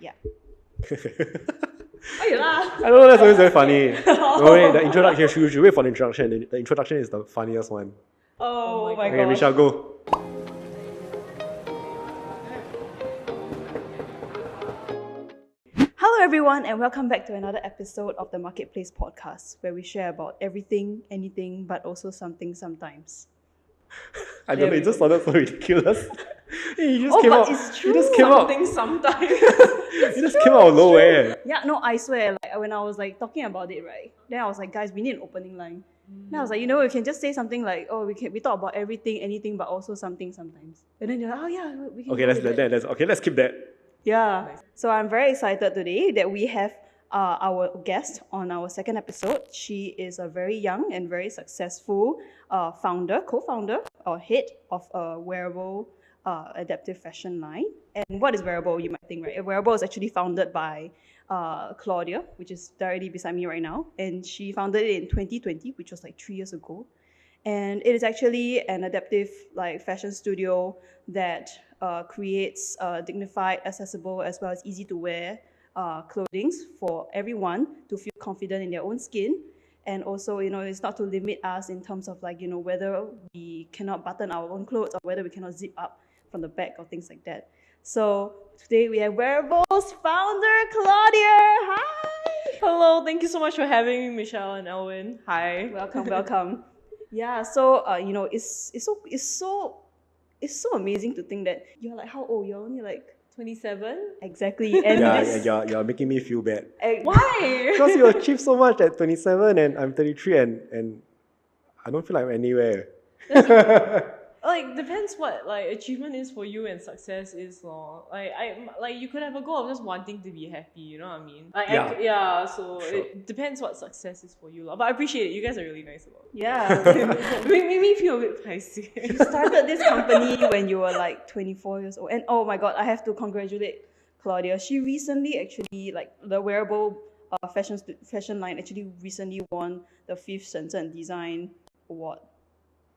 Yeah. Oh, you laugh. I know, that's always very funny. No, wait, the introduction, you should wait for the introduction. The introduction is the funniest one. Oh my Okay, gosh. Michelle, go. Hello, everyone, and welcome back to another episode of the Marketplace Podcast, where we share about everything, anything, but also something sometimes. I don't know, it just sounded so ridiculous. It just Oh, came but out. it's It true. just came out. Something sometimes. It just came out of nowhere. Yeah, no, I swear, like when I was like talking about it, right? Then I was like, guys, we need an opening line. Then I was like, we can just say something like, oh, we talk about everything, anything, but also something sometimes. And then you're like, oh yeah, we can. Okay, go with that. let's keep that. Yeah. So I'm very excited today that we have our guest on our second episode. She is a very young and very successful co-founder, or head of a Werable adaptive fashion line. And what is Werable, you might think, right? Werable is actually founded by Claudia, which is directly beside me right now. And she founded it in 2020, which was like 3 years ago. And it is actually an adaptive fashion studio that creates dignified, accessible, as well as easy to wear clothing for everyone to feel confident in their own skin. And also, it's not to limit us in terms of whether we cannot button our own clothes or whether we cannot zip up from the back or things like that. So today we have Werable's founder, Claudia. Hi. Hello, thank you so much for having me, Michelle and Elwyn. Hi. Welcome. Yeah, so it's so amazing to think that you're like, how old? You're only like 27? exactly. And You're making me feel bad. Why? Because you achieved so much at 27 and I'm 33 and I don't feel like I'm anywhere. Depends what achievement is for you and success is, lor. You could have a goal of just wanting to be happy, you know what I mean? So Sure. it depends what success is for you, lor. But I appreciate it. You guys are really nice about it. yeah, Made me feel a bit feisty. you started this company when you were like 24 years old. And oh my god, I have to congratulate Claudia. She recently actually, the Werable fashion line actually recently won the 5th Shenzhen and Design Award.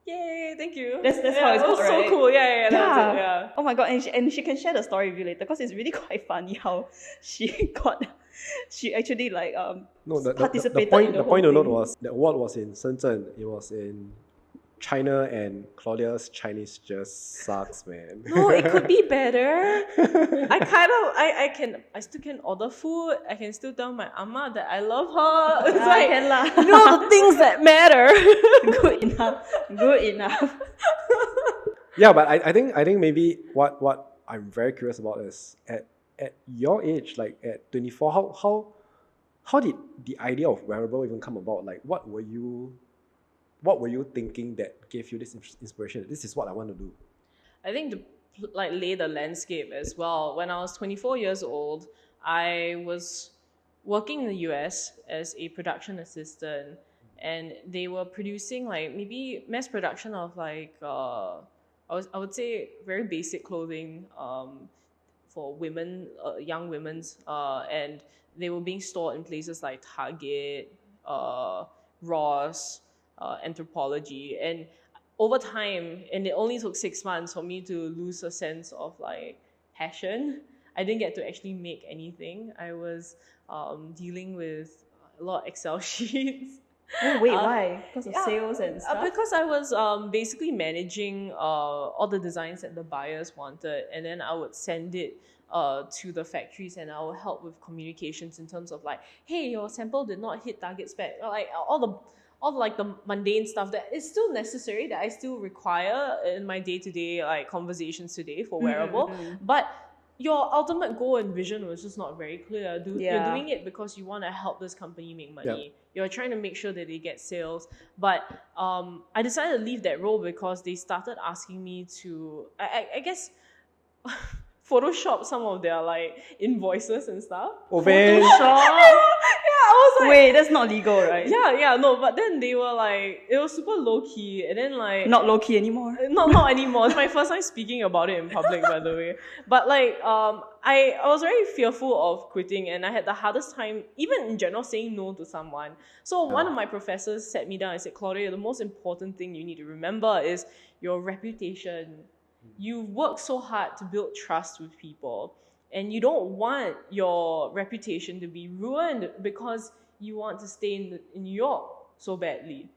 Yay, thank you. That's how it's it was called, right? so cool. Yeah, that's it, yeah. Oh my god, and she can share the story with you later because it's really quite funny how she actually No, the participated point in the the whole point to note thing. was the award was in Shenzhen. It was in China and Claudia's Chinese just sucks, man. No, it could be better. I still can order food. I can still tell my amma that I love her. It's can lah. the things that matter. Good enough. Yeah, but I think maybe what I'm very curious about is at your age, like at 24, how did the idea of Werable even come about? Like what were you thinking that gave you this inspiration? This is what I want to do. I think to lay the landscape as well. When I was 24 years old, I was working in the US as a production assistant, and they were producing maybe mass production of I would say very basic clothing for women, young women's, and they were being stored in places like Target, Ross, Anthropology, and over time, and it only took 6 months for me to lose a sense of passion. I didn't get to actually make anything. I was dealing with a lot of Excel sheets. Oh wait, why? Because of sales and stuff? Because I was basically managing all the designs that the buyers wanted, and then I would send it to the factories, and I would help with communications in terms of hey, your sample did not hit target spec, all the mundane stuff that is still necessary, that I still require in my day-to-day conversations today for Werable. But your ultimate goal and vision was just not very clear. You're doing it because you want to help this company make money. Yep. You're trying to make sure that they get sales. But I decided to leave that role because they started asking me to, I guess, Photoshop some of their invoices and stuff. Oh man. I was wait, that's not legal, right? No, but then they were it was super low key, and then not low key anymore. Not anymore. It's my first time speaking about it in public, by the way. But I was very fearful of quitting, and I had the hardest time, even in general, saying no to someone. So one of my professors sat me down and said, Claudia, the most important thing you need to remember is your reputation. You work so hard to build trust with people. And you don't want your reputation to be ruined because you want to stay in New York so badly.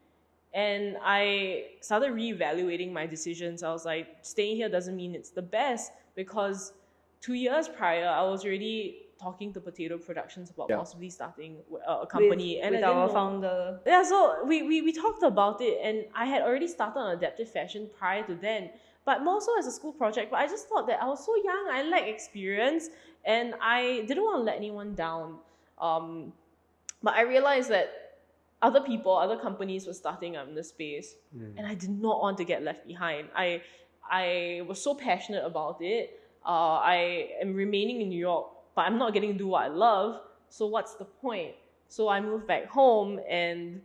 And I started reevaluating my decisions. I was like, staying here doesn't mean it's the best, because 2 years prior, I was already talking to Potato Productions about possibly starting a company. with, and with I didn't our know- founder. Yeah, so we talked about it, and I had already started on adaptive fashion prior to then, but more so as a school project. But I just thought that I was so young, I lacked experience, and I didn't want to let anyone down. But I realized that other people, other companies were starting up in the space, and I did not want to get left behind. I was so passionate about it. I am remaining in New York, but I'm not getting to do what I love. So what's the point? So I moved back home, and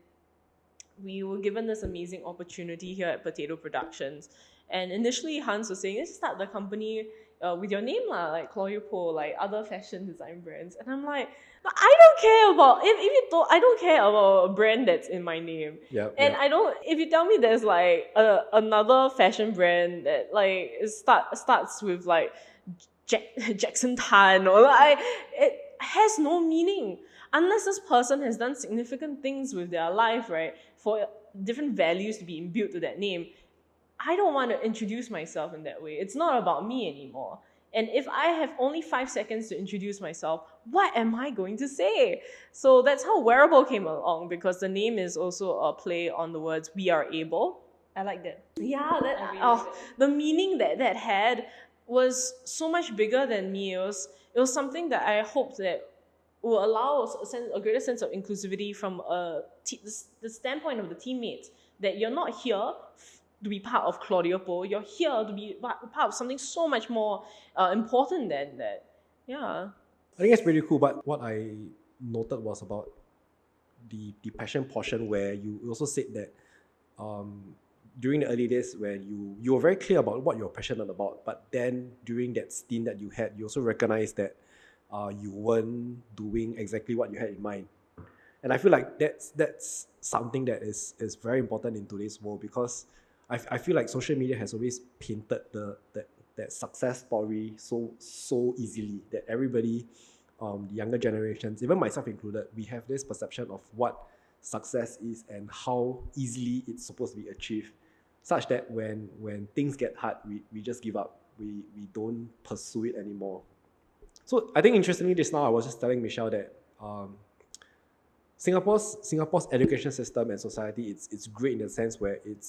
we were given this amazing opportunity here at Potato Productions. And initially, Hans was saying, let's start the company with your name, like Claudia Poh, like other fashion design brands. And I'm like, no, I don't care about if you don't. I don't care about a brand that's in my name. And I don't. If you tell me there's like another fashion brand that like starts with like Jackson Tan, or like, it has no meaning unless this person has done significant things with their life, right? For different values to be imbued to that name. I don't want to introduce myself in that way. It's not about me anymore. And if I have only 5 seconds to introduce myself, what am I going to say? So that's how Werable came along, because the name is also a play on the words "we are able." I like that. Yeah, really like that. the meaning that had was so much bigger than me. It was something that I hoped that will allow us a greater sense of inclusivity from the standpoint of the teammates, that you're not here to be part of Claudia Poh, you're here to be part of something so much more important than that. Yeah. I think it's pretty cool, but what I noted was about the passion portion, where you also said that during the early days, where you were very clear about what you're passionate about, but then during that stint that you had, you also recognized that you weren't doing exactly what you had in mind. And I feel like that's something that is very important in today's world, because I feel like social media has always painted that success story so easily, that everybody, the younger generations, even myself included, we have this perception of what success is and how easily it's supposed to be achieved, such that when things get hard, we just give up. We don't pursue it anymore. So I think interestingly, just now I was just telling Michelle that Singapore's education system and society, it's great in the sense where it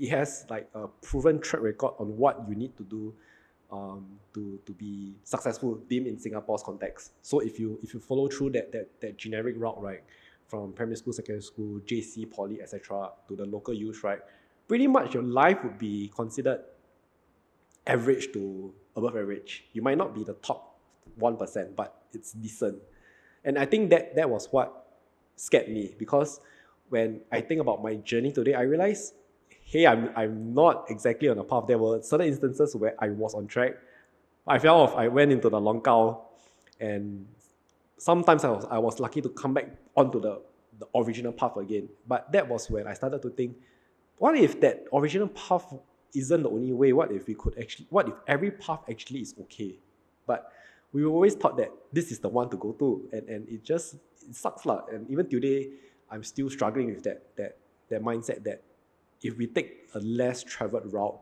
has like a proven track record on what you need to do to be successful, being in Singapore's context. So if you follow through that generic route, right, from primary school, secondary school, JC, poly, etc., to the local youth, right, pretty much your life would be considered average to above average. You might not be the top 1%, but it's decent. And I think that was what scared me, because when I think about my journey today, I realized, hey, I'm not exactly on a path. There were certain instances where I was on track. I fell off. I went into the longkao, and sometimes I was lucky to come back onto the original path again. But that was when I started to think, what if that original path isn't the only way? What if every path actually is okay? But we were always taught that this is the one to go to, and it sucks lah. And even today, I'm still struggling with that mindset that if we take a less traveled route,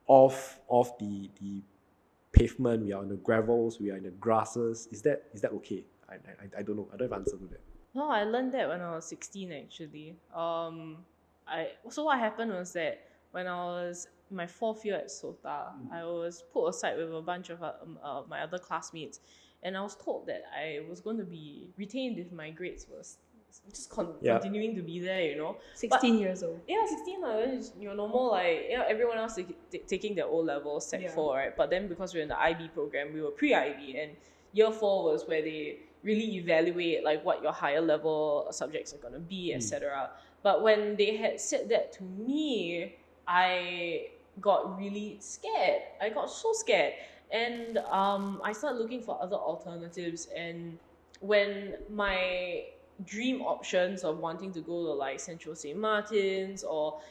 off the pavement, we are on the gravels, we are in the grasses, is that okay? I don't know. I don't have an answer to that. No, I learned that when I was 16 actually. So what happened was that when I was in my 4th year at SOTA, I was put aside with a bunch of my other classmates, and I was told that I was going to be retained if my grades was just continuing to be there, 16 years old. Yeah, 16, you're normal, like, everyone else taking their O-level, Sec 4, right? But then because we're in the IB program, we were pre-IB, and year 4 was where they really evaluate like what your higher level subjects are going to be, etc. But when they had said that to me, I got really scared. I got so scared. And I started looking for other alternatives. And when my dream options of wanting to go to like Central St. Martin's, or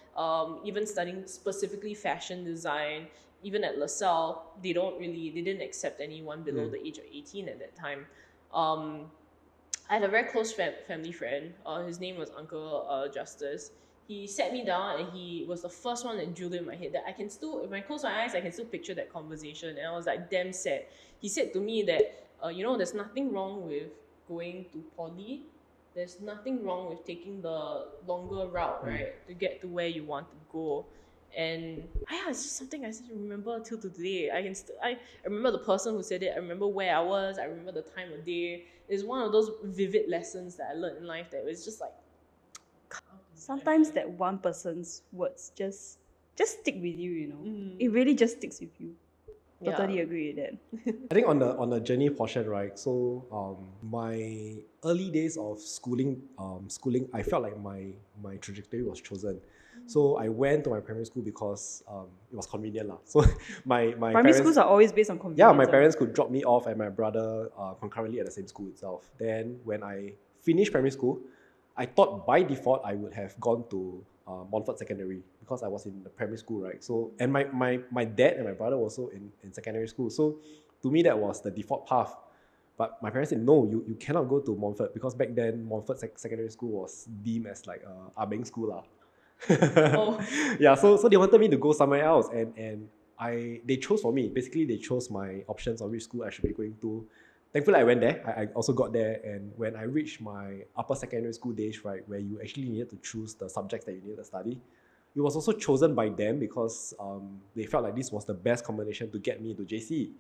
even studying specifically fashion design, even at LaSalle, they didn't accept anyone below the age of 18 at that time. I had a very close family friend. His name was Uncle Justice. He sat me down and he was the first one that drilled in my head that I can still, if I close my eyes, I can still picture that conversation. And I was like, damn sad. He said to me that, there's nothing wrong with going to poly. There's nothing wrong with taking the longer route, right, to get to where you want to go. And it's just something I still remember till today. I remember the person who said it. I remember where I was. I remember the time of day. It's one of those vivid lessons that I learned in life that was just like. Sometimes that one person's words just stick with you, you know. It really just sticks with you. Totally agree with that. I think on the journey portion, right? So my early days of schooling, I felt like my trajectory was chosen. So I went to my primary school because it was convenient lah. So my primary schools are always based on convenience. Yeah, my parents could drop me off and my brother concurrently at the same school itself. Then when I finished primary school, I thought by default I would have gone to Montfort Secondary because I was in the primary school, right? So and my dad and my brother were also in secondary school. So to me that was the default path. But my parents said, no, you cannot go to Montfort because back then Montfort Secondary School was deemed as like Abeng school lah. Yeah, so they wanted me to go somewhere else and they chose for me. Basically they chose my options on which school I should be going to. Thankfully I went there. I also got there, and when I reached my upper secondary school days, right, where you actually needed to choose the subjects that you needed to study, it was also chosen by them because they felt like this was the best combination to get me to JC.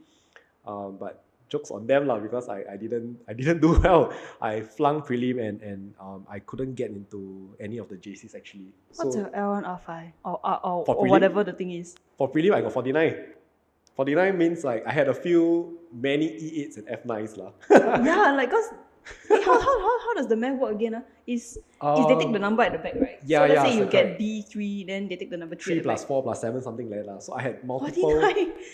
But jokes on them lah, because I didn't do well. I flunked prelim and I couldn't get into any of the JCs actually. What's your L1 R5 or prelim, whatever the thing is? For prelim I got 49. 49 means like I had many E8s and F9s lah. Yeah, like cause how does the math work again? Is they take the number at the back, right? Yeah, so let's say so you get B3, then they take the number 3 3 plus 4 plus 7, something like that. So I had multiple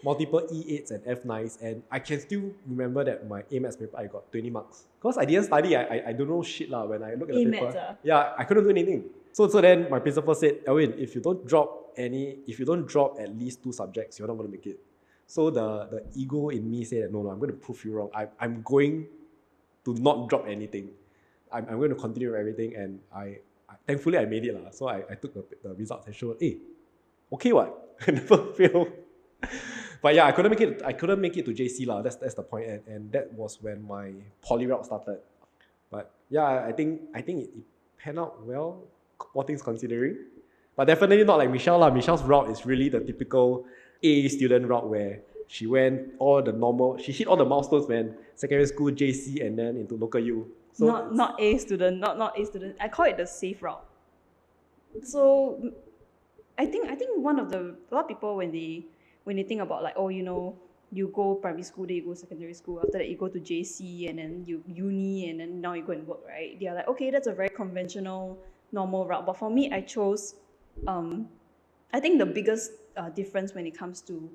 E8s and F9s, and I can still remember that my A-Maths paper I got 20 marks. Because I didn't study, I don't know shit lah when I look at the paper. Yeah, I couldn't do anything. So then my principal said, Elwyn, if you don't drop at least 2 subjects, you're not going to make it. So the ego in me said that no, I'm going to prove you wrong. I'm going to not drop anything. I'm going to continue with everything, and I thankfully I made it lah. So I took the results and showed, hey, okay what? I never failed. But yeah, I couldn't make it to JC lah. That's the point, and that was when my poly route started. But yeah, I think it panned out well, all things considering. But definitely not like Michelle lah. Michelle's route is really the typical A student route where she went she hit all the milestones, man. Secondary school, JC, and then into local U. So not A student, not A student. I call it the safe route. So I think a lot of people when they think about like, oh, you know, you go primary school, then you go secondary school, after that you go to JC and then you uni and then now you go and work, right? They are like, okay, that's a very conventional, normal route. But for me, I chose I think the biggest difference when it comes to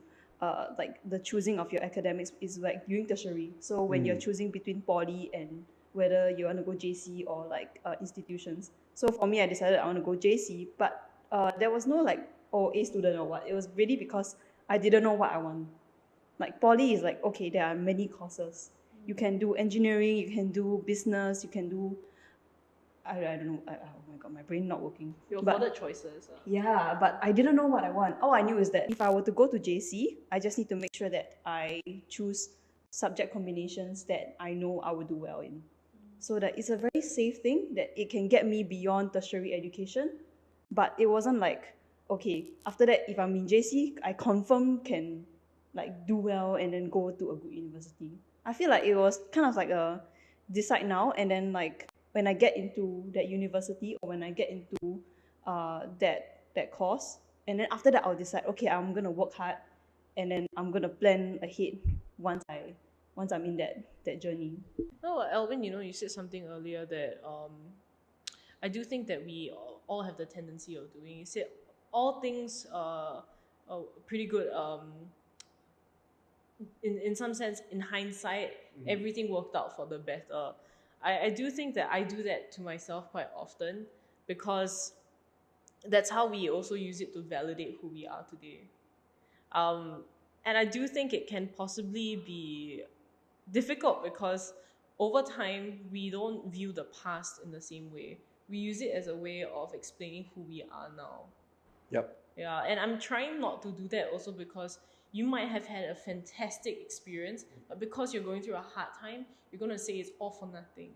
like the choosing of your academics is like during tertiary. So when you're choosing between poly and whether you want to go JC or like institutions. So for me, I decided I want to go JC, but there was no like, oh, A student or what. It was really because I didn't know what I want. Like poly is like, okay, there are many courses. You can do engineering, you can do business, you can do I don't know. Oh my god, my brain not working. Your further choices. Yeah, but I didn't know what I want. All I knew is that if I were to go to JC, I just need to make sure that I choose subject combinations that I know I would do well in. So that it's a very safe thing that it can get me beyond tertiary education. But it wasn't like, okay, after that, if I'm in JC, I confirm can like do well and then go to a good university. I feel like it was kind of like a decide now and then like when I get into that university or when I get into that course, and then after that I'll decide, okay, I'm gonna work hard, and then I'm gonna plan ahead once I'm in that journey. No, Elwyn, you said something earlier that I do think that we all have the tendency of doing. You said all things are pretty good. In some sense, in hindsight, everything worked out for the better. I do think that I do that to myself quite often because that's how we also use it to validate who we are today. And I do think it can possibly be difficult because over time we don't view the past in the same way. We use it as a way of explaining who we are now. Yep. Yeah, and I'm trying not to do that also because you might have had a fantastic experience, but because you're going through a hard time, you're gonna say it's all for nothing.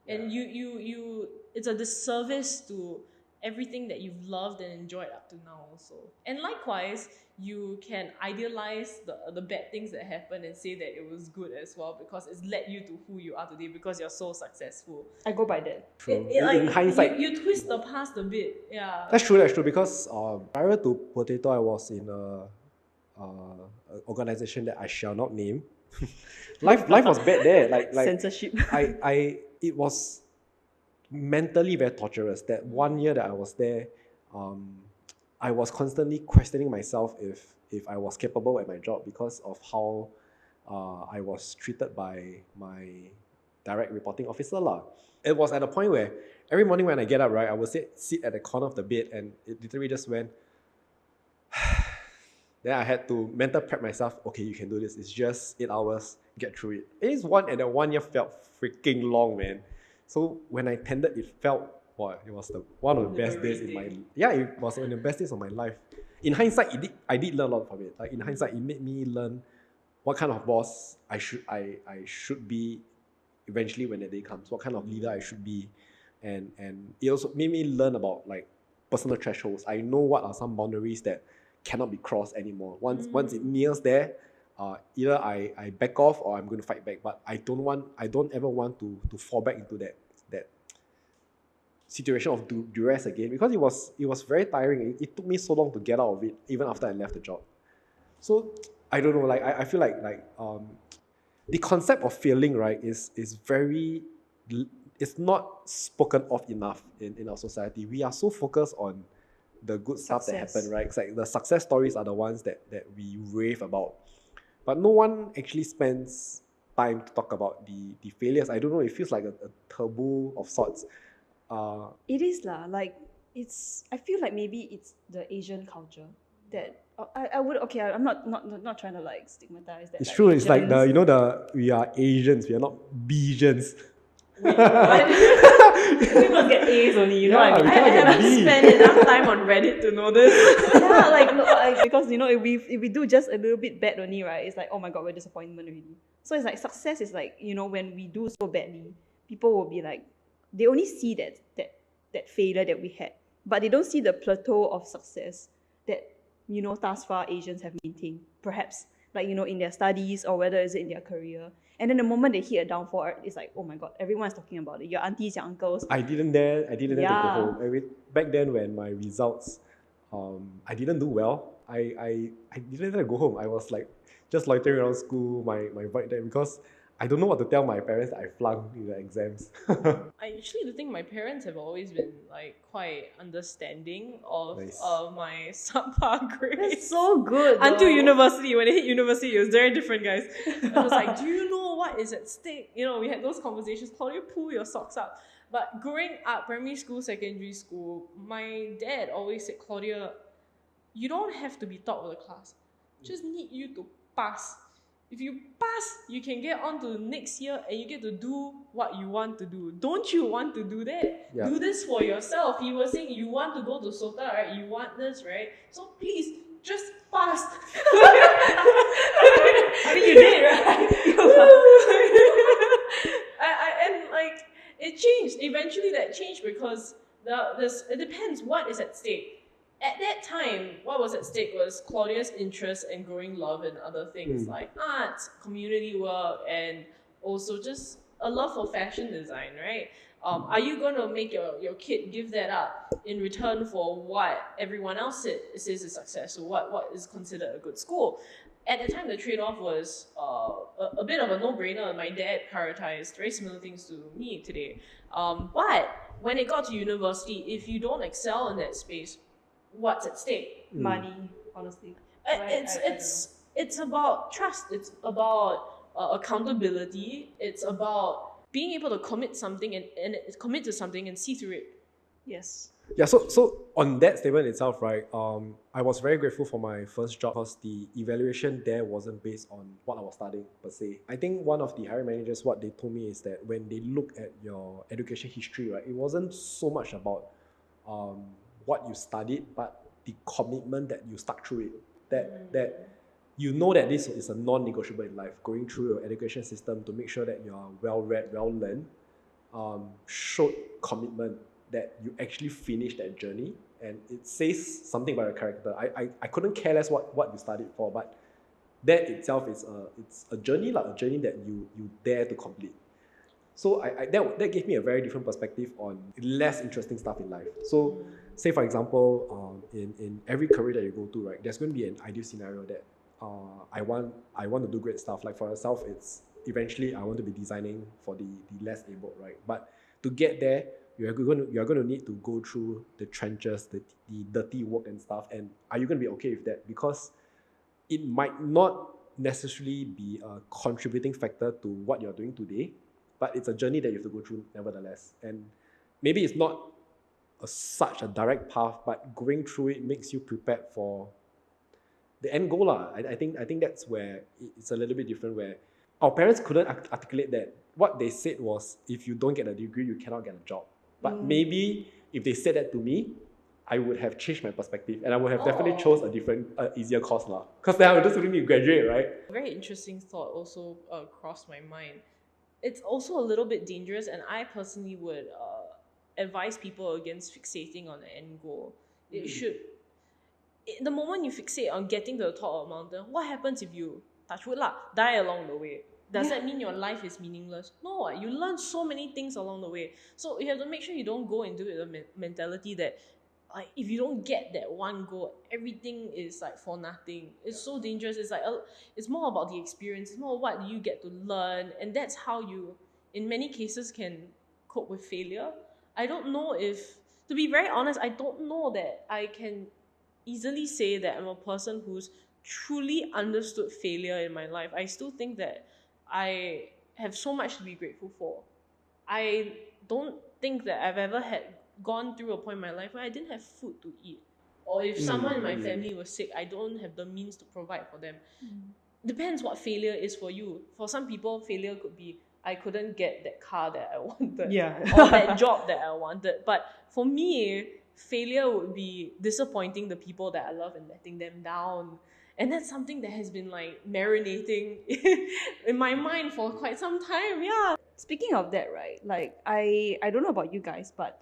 And you it's a disservice to everything that you've loved and enjoyed up to now also. And likewise, you can idealize the bad things that happened and say that it was good as well because it's led you to who you are today because you're so successful. I go by that. True. Like, in hindsight, you twist the past a bit. Yeah. That's true. Because prior to Potato, I was in a organization that I shall not name. life was bad there. Like Censorship. It was mentally very torturous. That 1 year that I was there, I was constantly questioning myself if I was capable at my job because of how I was treated by my direct reporting officer lah. It was at a point where every morning when I get up, right, I would sit at the corner of the bed and it literally just went. Then I had to mental prep myself. Okay, you can do this. It's just 8 hours. Get through it. And that 1 year felt freaking long, man. So when I tended, it felt it was one of the best days in my. Yeah, it was one of the best days of my life. In hindsight, I did learn a lot from it. Like in hindsight, it made me learn what kind of boss I should be eventually when the day comes. What kind of leader I should be, and it also made me learn about like personal thresholds. I know what are some boundaries that cannot be crossed anymore. Once it nears there, either I back off or I'm going to fight back. But I don't ever want to fall back into that situation of duress again because it was very tiring. It took me so long to get out of it, even after I left the job. So I don't know. Like I feel like the concept of failing, right, is very. It's not spoken of enough in our society. We are so focused on the good stuff that happen, right? It's like the success stories are the ones that we rave about. But no one actually spends time to talk about the failures. I don't know, it feels like a taboo of sorts. It is lah. Like I feel like maybe it's the Asian culture that I would I'm not trying to like stigmatize that. It's like, true. It's like Asians- we are Asians. We are not Bijans. We must get A's only, you know what I mean? I haven't spent enough time on Reddit to know this. Yeah, like because if we do just a little bit bad only, right? It's like, oh my god, we're disappointment already. So it's like success is like, when we do so badly, people will be like, they only see that failure that we had, but they don't see the plateau of success that thus far Asians have maintained. Perhaps like in their studies or whether it's in their career. And then the moment they hit a downfall, it's like, oh my god, everyone's talking about it. Your aunties, your uncles. I didn't dare to go home. Back then when my results, I didn't do well. I didn't dare to go home. I was like just loitering around school, my void deck, because I don't know what to tell my parents that I flunked in the exams. I actually do think my parents have always been like quite understanding of Nice. My subpar grades. That's so good. Until though. university, when I hit university, it was very different, guys. I was like, do you know what is at stake? We had those conversations. Claudia, pull your socks up. But growing up, primary school, secondary school, my dad always said, Claudia, you don't have to be top of the class. Just need you to pass. If you pass, you can get on to next year and you get to do what you want to do. Don't you want to do that? Yeah. Do this for yourself. You were saying you want to go to SOTA, right? You want this, right? So please, just pass. I mean, you did, right? And like, it changed. Eventually that changed because it depends what is at stake. At that time, what was at stake was Claudia's interest in growing love and other things like arts, community work, and also just a love for fashion design, right? Are you going to make your kid give that up in return for what everyone else says is success, or what is considered a good school? At the time, the trade-off was a bit of a no-brainer. My dad prioritized very similar things to me today. But when it got to university, if you don't excel in that space, what's at stake? Money, honestly. It's about trust. It's about accountability. It's about being able to commit something and commit to something and see through it. Yes. Yeah, so on that statement itself, right, I was very grateful for my first job because the evaluation there wasn't based on what I was studying per se. I think one of the hiring managers, what they told me is that when they look at your education history, right, it wasn't so much about what you studied, but the commitment that you stuck through it. That you know that this is a non-negotiable in life. Going through your education system to make sure that you are well-read, well-learned, showed commitment that you actually finished that journey, and it says something about your character. I couldn't care less what you studied for, but that itself is it's a journey, like a journey that you dare to complete. So that gave me a very different perspective on less interesting stuff in life. So say for example, in every career that you go to, right, there's going to be an ideal scenario that I want to do great stuff. Like for yourself, it's eventually I want to be designing for the less able, right? But to get there, you're going to need to go through the trenches, the dirty work and stuff. And are you going to be okay with that? Because it might not necessarily be a contributing factor to what you're doing today, but it's a journey that you have to go through nevertheless. And maybe it's not such a direct path, but going through it makes you prepared for the end goal. I think that's where it's a little bit different, where our parents couldn't articulate that. What they said was, if you don't get a degree, you cannot get a job. But maybe if they said that to me, I would have changed my perspective, and I would have definitely chose a different, easier course now. Because then I would just really need to graduate, right? A very interesting thought also crossed my mind. It's also a little bit dangerous, and I personally would advise people against fixating on the end goal. It should, the moment you fixate on getting to the top of a mountain, what happens if you, touch wood lah, die along the way? Does that mean your life is meaningless? No, you learn so many things along the way. So you have to make sure you don't go into it with a mentality that, like, if you don't get that one goal, everything is like for nothing. It's so dangerous. It's like it's more about the experience. It's more what you get to learn, and that's how you, in many cases, can cope with failure. I don't know if, to be very honest, I don't know that I can easily say that I'm a person who's truly understood failure in my life. I still think that I have so much to be grateful for. I don't think that I've ever gone through a point in my life where I didn't have food to eat. Or if someone in my family was sick, I don't have the means to provide for them. Depends what failure is for you. For some people, failure could be, I couldn't get that car that I wanted. Or that job that I wanted. But for me, failure would be disappointing the people that I love and letting them down. And that's something that has been like marinating in my mind for quite some time. Yeah. Speaking of that, right, like I don't know about you guys, but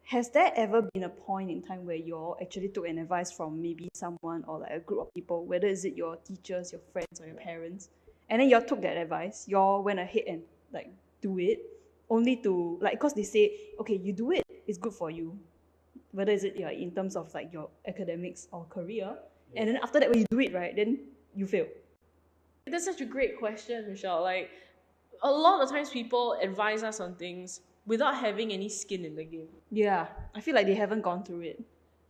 has there ever been a point in time where you all actually took an advice from maybe someone or like a group of people, whether is it your teachers, your friends, or your parents, and then you all took that advice, you all went ahead and like do it, only to like, because they say, okay, you do it, it's good for you, whether is it in terms of like your academics or career, and then after that when you do it, right, then you fail. That's such a great question, Michelle. Like, a lot of times people advise us on things without having any skin in the game. Yeah, I feel like they haven't gone through it.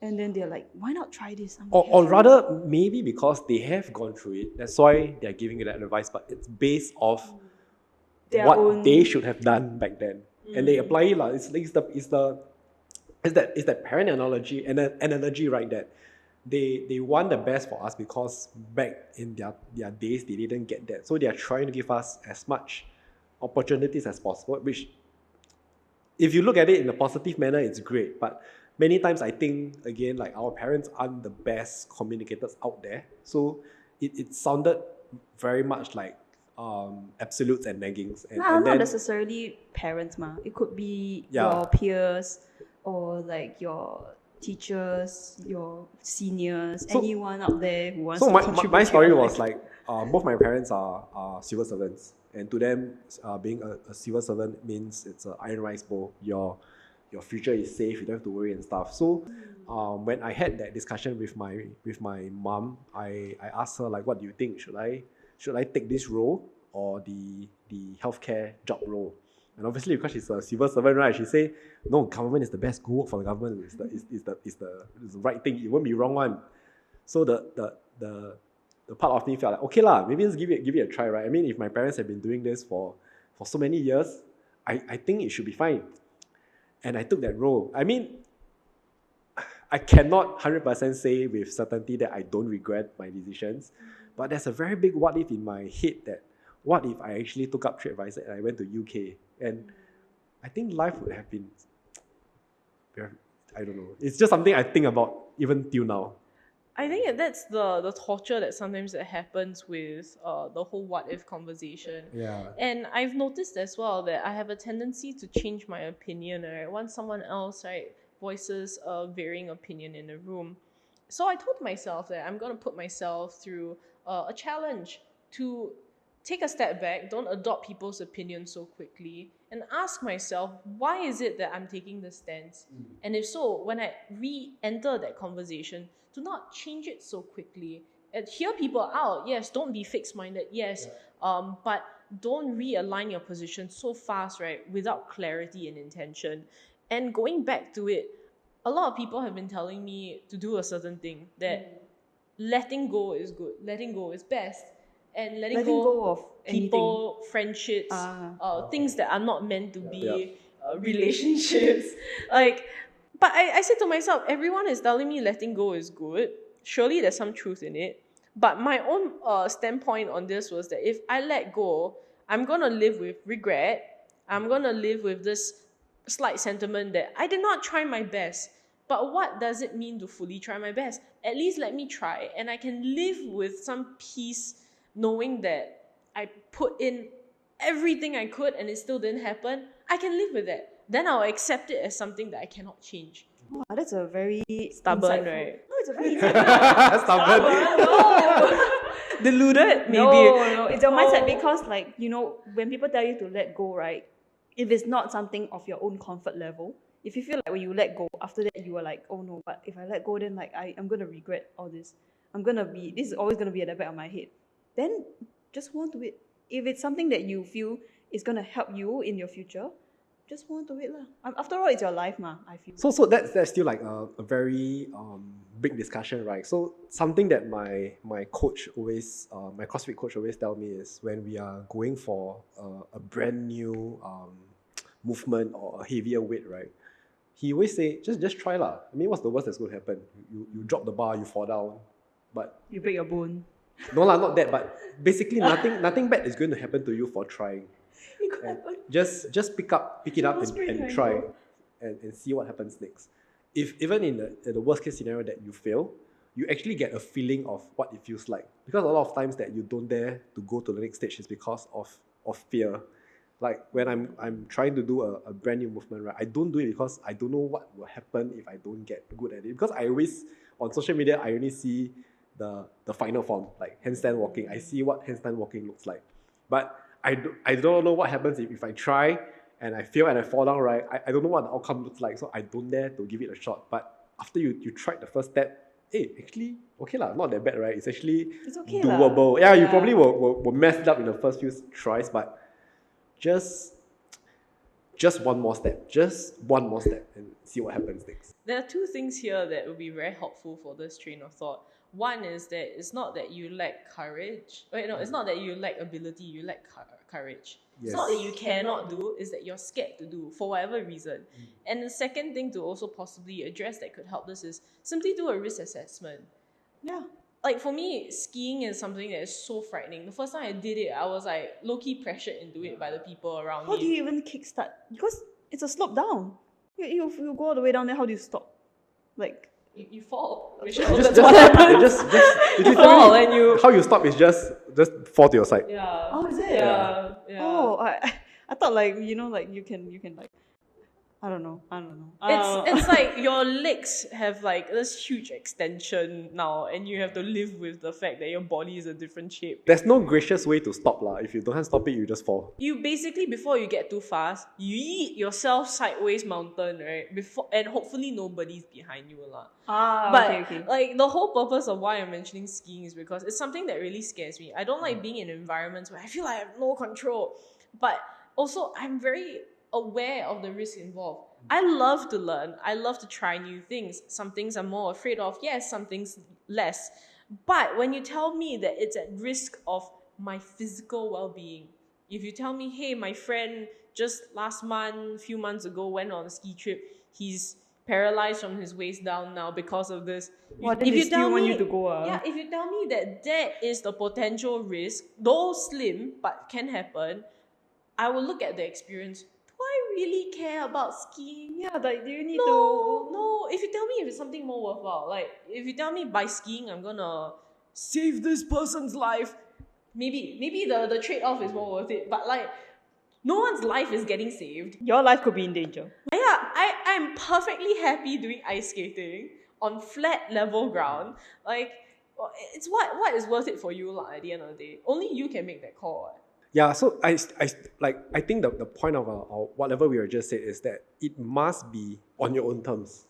And then they're like, why not try this? Or rather, maybe because they have gone through it, that's why they're giving you that advice, but it's based off what they should have done back then. And they apply it. It's that parent analogy, right, that they want the best for us because back in their days, they didn't get that. So they are trying to give us as much opportunities as possible, which, if you look at it in a positive manner, it's great. But many times I think, again, like, our parents aren't the best communicators out there. So it sounded very much like absolutes and naggings. And not then, necessarily parents, ma. It could be your peers or like your teachers, your seniors, anyone out there who wants to contribute. My story was like, both my parents are civil servants. And to them, being a civil servant means it's an iron rice bowl. Your future is safe. You don't have to worry and stuff. So, when I had that discussion with my mom, I asked her, like, what do you think? Should I take this role or the healthcare job role? And obviously, because she's a civil servant, right? She say, no, government is the best. Go work for the government. It's the right thing. It won't be wrong one. So the part of me felt like, okay lah, maybe let's give it a try, right? I mean, if my parents have been doing this for so many years, I think it should be fine. And I took that role. I mean, I cannot 100% say with certainty that I don't regret my decisions, but there's a very big what if in my head that what if I actually took up TripAdvisor and I went to UK, and I think life would have been, I don't know. It's just something I think about even till now. I think that's the torture that sometimes that happens with the whole what if conversation. Yeah. And I've noticed as well that I have a tendency to change my opinion, right? Once someone else, right, voices a varying opinion in a room. So I told myself that I'm going to put myself through a challenge to take a step back, don't adopt people's opinions so quickly, and ask myself, why is it that I'm taking this stance? And if so, when I re-enter that conversation, do not change it so quickly. And hear people out, yes, don't be fixed-minded, yes, but don't realign your position so fast, right, without clarity and intention. And going back to it, a lot of people have been telling me to do a certain thing, that letting go is good, letting go is best, and letting go of people, friendships, things that are not meant to be relationships. Like, but I said to myself, everyone is telling me letting go is good. Surely there's some truth in it. But my own standpoint on this was that if I let go, I'm gonna live with regret. I'm gonna live with this slight sentiment that I did not try my best. But what does it mean to fully try my best? At least let me try, and I can live with some peace knowing that I put in everything I could and it still didn't happen. I can live with that. Then I'll accept it as something that I cannot change. Wow, that's a very Stubborn, insightful- right? No, it's a very insightful. Stubborn. No. Deluded, maybe. No, it's your mindset because, like, you know, when people tell you to let go, right? If it's not something of your own comfort level, if you feel like when you let go, after that you are like, oh no, but if I let go, then like I'm gonna regret all this. This is always gonna be at the back of my head. Then just hold on to it. If it's something that you feel is gonna help you in your future, just hold on to it lah. After all, it's your life, ma. I feel. So that's still like a very big discussion, right? So something that my coach always, my CrossFit coach always tell me is when we are going for a brand new movement or a heavier weight, right? He always say just try lah. I mean, what's the worst that's going to happen? You drop the bar, you fall down, but You break your bone. no lah, not that. But basically, nothing bad is going to happen to you for trying. It could And happen. just pick it up and try and see what happens next. If even in the worst case scenario that you fail, you actually get a feeling of what it feels like. Because a lot of times that you don't dare to go to the next stage is because of fear. Like when I'm trying to do a brand new movement, right? I don't do it because I don't know what will happen if I don't get good at it. Because I always, on social media, I only see the final form, like handstand walking. I see what handstand walking looks like. But I don't know what happens if I try and I fail and I fall down, right? I don't know what the outcome looks like, so I don't dare to give it a shot. But after you tried the first step, hey, actually, okay lah, not that bad, right? It's actually okay doable. lah. Yeah, you Yeah. probably will mess it up in the first few tries, but just one more step. Just one more step and see what happens next. There are two things here that will be very helpful for this train of thought. One is that it's not that you lack courage. Wait, no, it's not that you lack ability, you lack courage. It's not that you cannot do, it's that you're scared to do for whatever reason. And the second thing to also possibly address that could help this is simply do a risk assessment. Yeah. Like for me, skiing is something that is so frightening. The first time I did it, I was like low-key pressured into it by the people around How me. do you even kickstart? Because it's a slope down. You go all the way down there, how do you stop? Like, You fall. Which Just that's what happens. you fall and you- how you stop is just fall to your side. Yeah. oh, is it? Yeah. Oh, I thought like, you know, like you can like, I don't know. It's like your legs have like this huge extension now, and you have to live with the fact that your body is a different shape. There's no gracious way to stop lah. If you don't have to stop it, you just fall. You basically, before you get too fast, you eat yourself sideways mountain, right? Before, and hopefully nobody's behind you lah. But okay. like the whole purpose of why I'm mentioning skiing is because it's something that really scares me. I don't like being in environments where I feel like I have no control. But also I'm very aware of the risk involved. I love to learn. I love to try new things. Some things I'm more afraid of. Yes, some things less. But when you tell me that it's at risk of my physical well-being, if you tell me, hey, my friend just last month, few months ago, went on a ski trip, he's paralyzed from his waist down now because of this. Well, then they still want you to go. Yeah, if you tell me that is the potential risk, though slim but can happen, I will look at the experience. Do I really care about skiing? Yeah, like, do you need No. If you tell me if it's something more worthwhile, like if you tell me by skiing I'm gonna save this person's life, maybe the trade-off is more worth it. But like, no one's life is getting saved. your life could be in danger. Yeah, I'm perfectly happy doing ice skating on flat level ground. Like, it's what is worth it for you lah, at the end of the day. Only you can make that call. What? Yeah, so I think the point of whatever we were just said is that it must be on your own terms.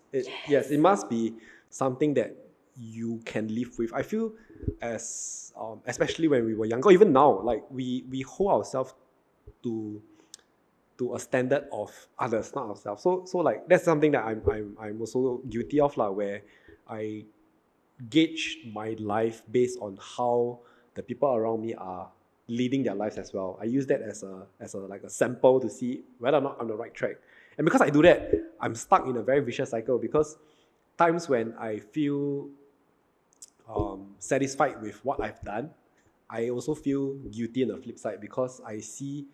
Yes, it must be something that you can live with. I feel as especially when we were younger, even now, like we hold ourselves to a standard of others, not ourselves. So like that's something that I'm also guilty of lah, where I gauge my life based on how the people around me are leading their lives as well. I use that as a like a sample to see whether or not I'm on the right track. And because I do that, I'm stuck in a very vicious cycle, because times when I feel satisfied with what I've done, I also feel guilty on the flip side, because I see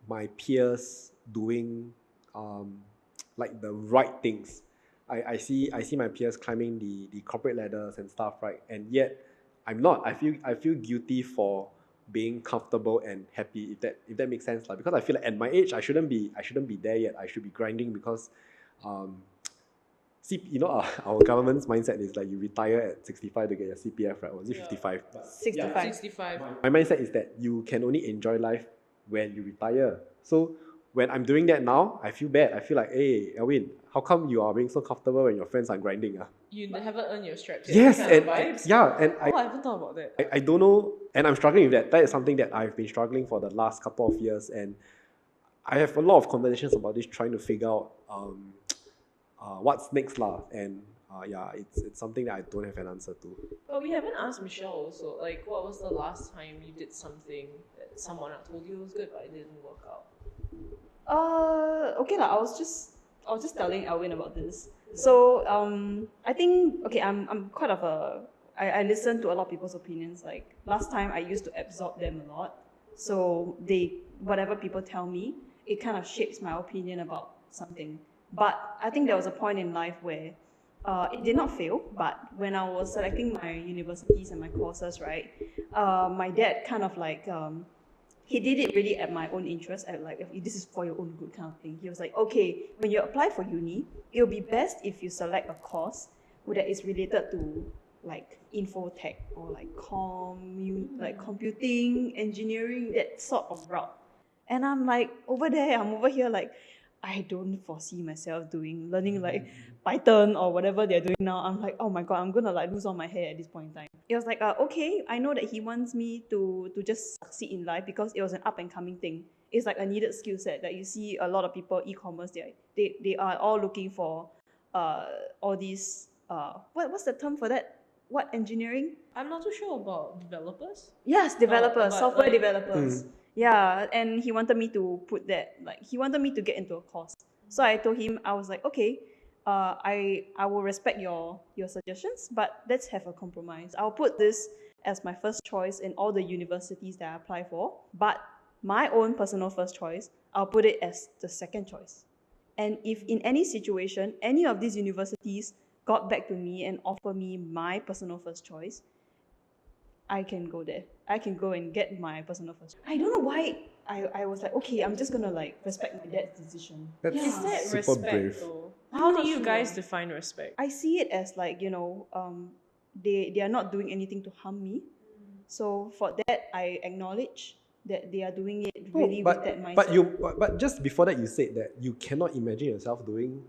my peers doing like the right things. I see my peers climbing the corporate ladders and stuff, right? And yet I'm not. I feel guilty for being comfortable and happy, if that makes sense. Like, because I feel like at my age I shouldn't be there yet. I should be grinding, because see, our government's mindset is like you retire at 65 to get your CPF, right? Or was it 55? 65. 65. My mindset is that you can only enjoy life when you retire. So when I'm doing that now, I feel bad. I feel like, hey, Elwyn, how come you are being so comfortable when your friends are grinding? You haven't earned your stripes yet. Yes, kind and of vibes. I haven't thought about that. I don't know, and I'm struggling with that. That is something that I've been struggling for the last couple of years, and I have a lot of conversations about this, trying to figure out what's next lah. And it's something that I don't have an answer to. But we haven't asked Michelle also. Like, what was the last time you did something that someone told you was good but it didn't work out? Okay lah. I was just telling Elwyn about this. So I think I'm quite of I listen to a lot of people's opinions. Like last time I used to absorb them a lot. So whatever people tell me, it kind of shapes my opinion about something. But I think there was a point in life where it did not fail, but when I was selecting my universities and my courses, right, my dad kind of like he did it really at my own interest, at like, if this is for your own good kind of thing. He was like, okay, when you apply for uni, it'll be best if you select a course that is related to like infotech or like computing, engineering, that sort of route. And I'm like, I'm over here like, I don't foresee myself learning like Python or whatever they're doing now. I'm like, oh my god, I'm gonna like lose all my hair at this point in time. It was like, okay, I know that he wants me to just succeed in life because it was an up and coming thing. It's like a needed skill set that you see a lot of people e-commerce. They are all looking for all these what's the term for that? What, engineering? I'm not too sure about developers. Yes, developers, software like, developers. Yeah, and he wanted me to put that, like, he wanted me to get into a course. So I told him, I was like, okay, I will respect your suggestions, but let's have a compromise. I'll put this as my first choice in all the universities that I apply for, but my own personal first choice, I'll put it as the second choice. And if in any situation, any of these universities got back to me and offer me my personal first choice, I can go there. I can go and get my personal first. I don't know why I was like, okay, I'm just gonna like respect my dad's decision. That's Is that super respect brave. though? I'm How not do you sure. guys define respect? I see it as like, they are not doing anything to harm me. So for that, I acknowledge that they are doing it really with that mindset. But just before that, you said that you cannot imagine yourself doing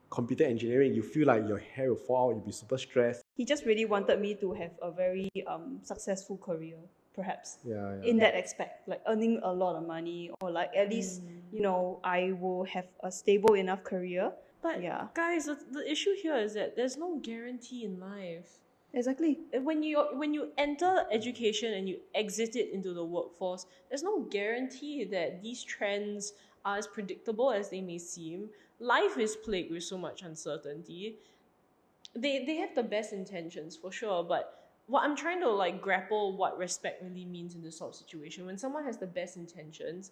computer engineering. You feel like your hair will fall out, you'll be super stressed. He just really wanted me to have a very successful career, perhaps. Yeah. In that aspect, like earning a lot of money, or like at least, I will have a stable enough career. But yeah, guys, the issue here is that there's no guarantee in life. exactly. When you enter education and you exit it into the workforce, there's no guarantee that these trends are as predictable as they may seem. life is plagued with so much uncertainty. They have the best intentions for sure, but what I'm trying to like grapple what respect really means in this sort of situation. When someone has the best intentions,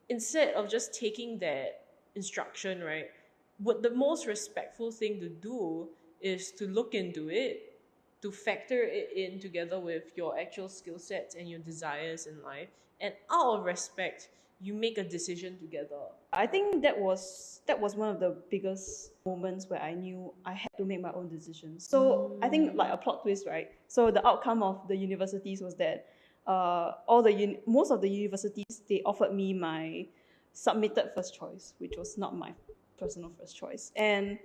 instead of just taking that instruction, right, what the most respectful thing to do is to look into it, to factor it in together with your actual skill sets and your desires in life, and out of respect you make a decision together. I think that was one of the biggest moments where I knew I had to make my own decisions. So I think like a plot twist, right? So the outcome of the universities was that most of the universities, they offered me my submitted first choice, which was not my personal first choice. And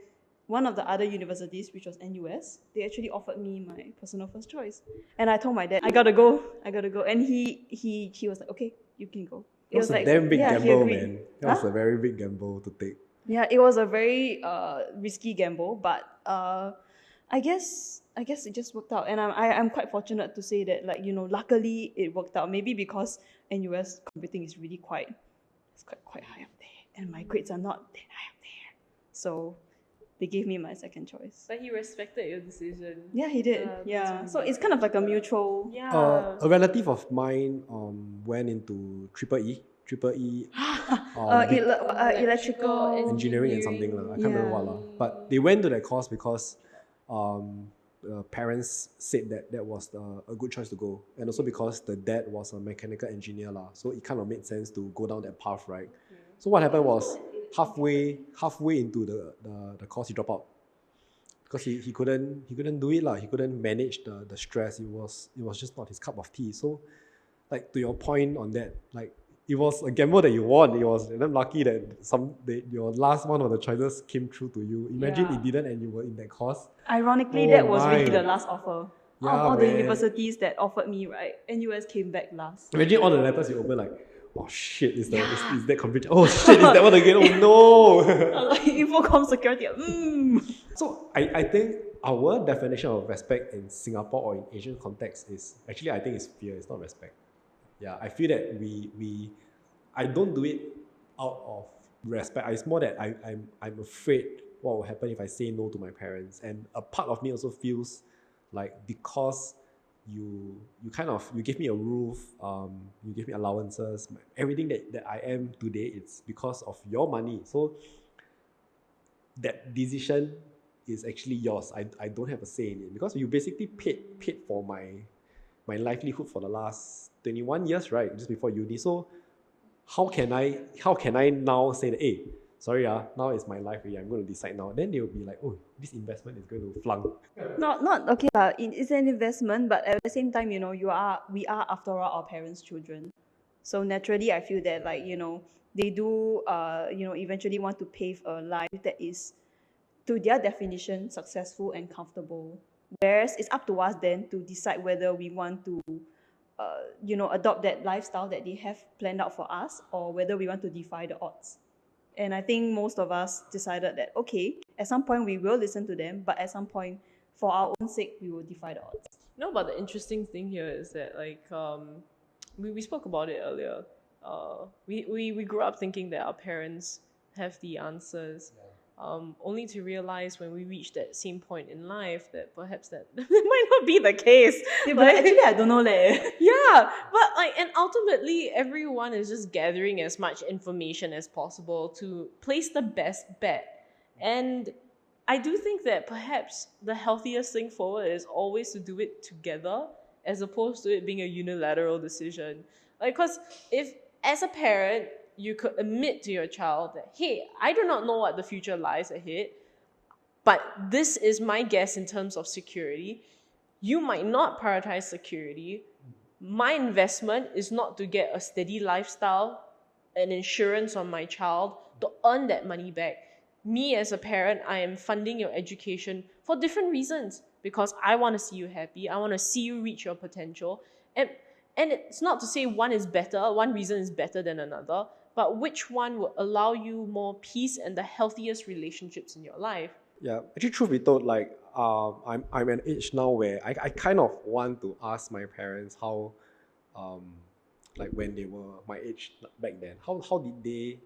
one of the other universities, which was NUS, they actually offered me my personal first choice. And I told my dad, I gotta go. And he was like, okay, you can go. That was a like, damn big yeah, he gamble, agreed. man. That was a very big gamble to take. Yeah, it was a very risky gamble, but I guess it just worked out, and I'm quite fortunate to say that, like, luckily it worked out. Maybe because NUS computing is really quite high up there, and my grades are not that high up there, so they gave me my second choice. But he respected your decision. Yeah, he did. Yeah, so it's kind of like a mutual. Yeah. A relative of mine went into triple E, Electrical engineering and something lah. I can't remember what lah. But they went to that course because parents said that was a good choice to go, and also because the dad was a mechanical engineer lah. So it kind of made sense to go down that path, right? So what happened was halfway into the course he dropped out because he couldn't do it lah. He couldn't manage the stress. It was just not his cup of tea. So, like, to your point on that, like, it was a gamble that you won. It was damn lucky that your last one of the choices came true to you. Imagine it didn't and you were in that course. Ironically, Oh that was really my. the last offer. Yeah, All the man. universities that offered me, right? NUS came back last. Imagine all the letters you open, like, oh shit, is that computer? Oh shit, is that one again? Oh no! Like Infocom security. So I think our definition of respect in Singapore or in Asian context is actually, I think, it's fear. It's not respect. Yeah, I feel that I don't do it out of respect. It's more that I'm afraid what will happen if I say no to my parents, and a part of me also feels like, because you give me a roof, you give me allowances, everything that I am today, it's because of your money. So that decision is actually yours. I don't have a say in it, because you basically paid for my livelihood for the last 21 years, right? Just before uni. So how can I now say that, hey, sorry, now it's my life already, I'm going to decide now. Then they will be like, oh, this investment is going to flunk. Not okay. It's an investment, but at the same time, we are after all our parents' children. So naturally, I feel that, like, they do eventually want to pave a life that is, to their definition, successful and comfortable. Whereas it's up to us then to decide whether we want to adopt that lifestyle that they have planned out for us, or whether we want to defy the odds. And I think most of us decided that, okay, at some point we will listen to them, but at some point, for our own sake, we will defy the odds. But the interesting thing here is that, like, we spoke about it earlier. We grew up thinking that our parents have the answers, only to realize when we reach that same point in life that perhaps that might not be the case. Yeah, but actually, I don't know leh. Yeah, but and ultimately everyone is just gathering as much information as possible to place the best bet. And I do think that perhaps the healthiest thing forward is always to do it together, as opposed to it being a unilateral decision. Because if, as a parent, you could admit to your child that, hey, I do not know what the future lies ahead, but this is my guess in terms of security. You might not prioritize security. My investment is not to get a steady lifestyle, an insurance on my child, to earn that money back. Me as a parent, I am funding your education for different reasons, because I want to see you happy. I want to see you reach your potential. And it's not to say one reason is better than another, but which one will allow you more peace and the healthiest relationships in your life. Yeah, actually, truth be told, like, I'm at an age now where I kind of want to ask my parents how, like, when they were my age back then, how did they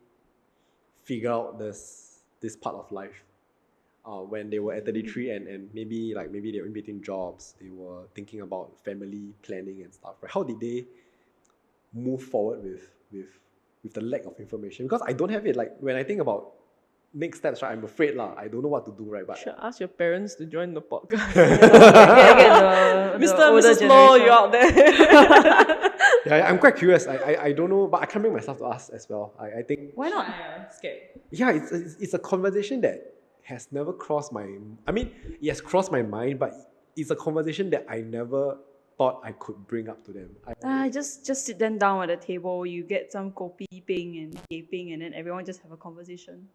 figure out this this part of life. When they were at 33 and maybe they were in between jobs, they were thinking about family planning and stuff, right? How did they move forward with the lack of information? Because I don't have it. Like when I think about next steps, right, I'm afraid lah. I don't know what to do, right? But Should ask your parents to join the podcast. Get the Mr. older Mrs. Loh, generation. you're out there. yeah, I'm quite curious. I don't know, but I can't bring myself to ask as well. I think Why not? Scared. yeah, it's a conversation that has never crossed my. I mean, it has crossed my mind, but it's a conversation that I never thought I could bring up to them. Just sit them down at the table. You get some kopi ping and gaping, and then everyone just have a conversation.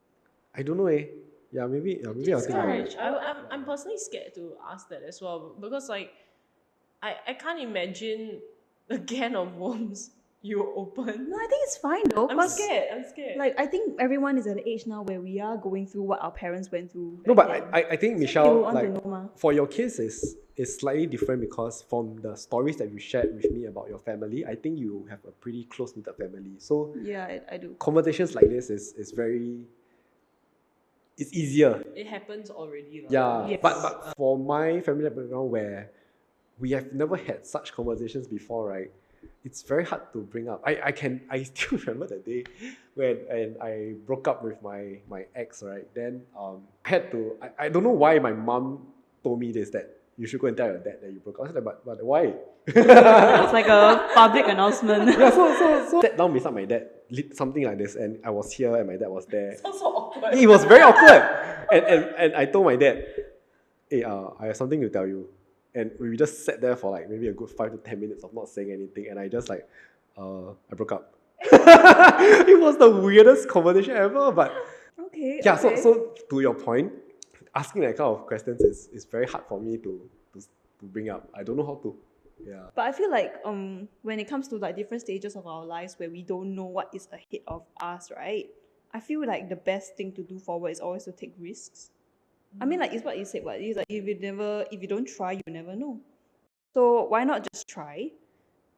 I don't know, eh. Yeah, maybe I'll think about it. Discouraged. I'm personally scared to ask that as well because like I can't imagine a can of worms you open. No, I think it's fine though. I'm 'cause, scared. I'm scared. Like I think everyone is at an age now where we are going through what our parents went through. No, back but then. I think you Michelle, want to like know, ma. for your case is slightly different because from the stories that you shared with me about your family, I think you have a pretty close-knit family. So Yeah, I do. conversations like this is very, it's easier. It happens already. Yeah, Yes. but for my family background where we have never had such conversations before, right? It's very hard to bring up. I still remember the day when I broke up with my ex, right? Then I had to, I don't know why my mom told me this, that you should go and tell your dad that you broke up. I was like, but why? It's like a public announcement. Yeah, so sat down beside my dad, lit something like this, and I was here and my dad was there. Sounds so awkward. It was very awkward. And I told my dad, hey, I have something to tell you. And we just sat there for like maybe a good 5 to 10 minutes of not saying anything. And I just like, I broke up. It was the weirdest conversation ever. But Okay. yeah, okay. so to your point, asking that kind of questions is very hard for me to bring up. I don't know how to. Yeah. But I feel like when it comes to like different stages of our lives where we don't know what is ahead of us, right? I feel like the best thing to do forward is always to take risks. I mean, like it's what you said. What it's like if you don't try, you never know. So why not just try,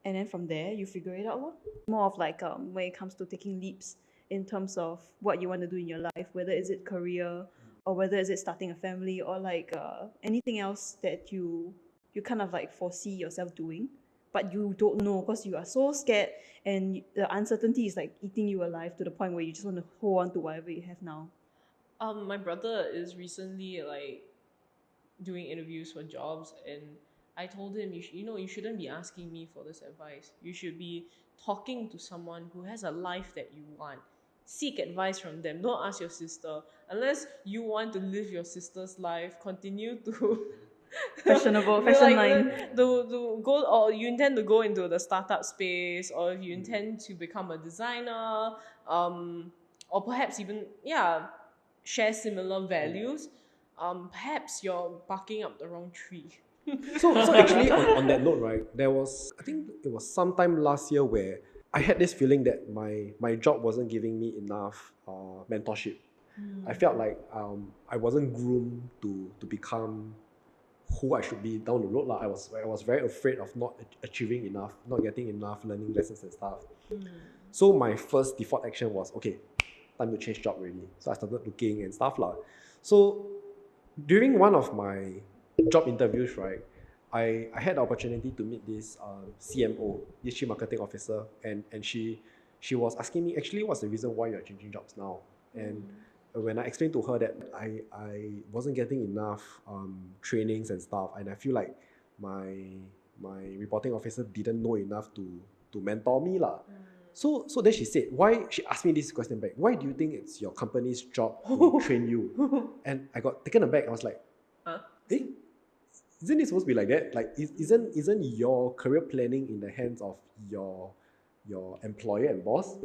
and then from there you figure it out, lor. More of like when it comes to taking leaps in terms of what you want to do in your life, whether is it career or whether is it starting a family or like anything else that you kind of like foresee yourself doing, but you don't know because you are so scared and the uncertainty is like eating you alive to the point where you just want to hold on to whatever you have now. My brother is recently like doing interviews for jobs, and I told him, you shouldn't be asking me for this advice. You should be talking to someone who has a life that you want. Seek advice from them. Don't ask your sister unless you want to live your sister's life. Continue to Fashionable, fashion line. the go, or you intend to go into the startup space, or if you intend to become a designer, or perhaps even share similar values, perhaps you're barking up the wrong tree. So actually on that note, right, I think it was sometime last year where I had this feeling that my job wasn't giving me enough mentorship. I felt like I wasn't groomed to become who I should be down the road. I was very afraid of not achieving enough, not getting enough learning lessons and stuff. So my first default action was, okay, time to change job already. So I started looking and stuff. So during one of my job interviews, right, I had the opportunity to meet this CMO, this Chief Marketing Officer, and she was asking me, actually, what's the reason why you're changing jobs now? And when I explained to her that I wasn't getting enough trainings and stuff, and I feel like my reporting officer didn't know enough to mentor me. So then she said, she asked me this question back, why do you think it's your company's job to train you? And I got taken aback. I was like, isn't it supposed to be like that? Like, isn't your career planning in the hands of your employer and boss?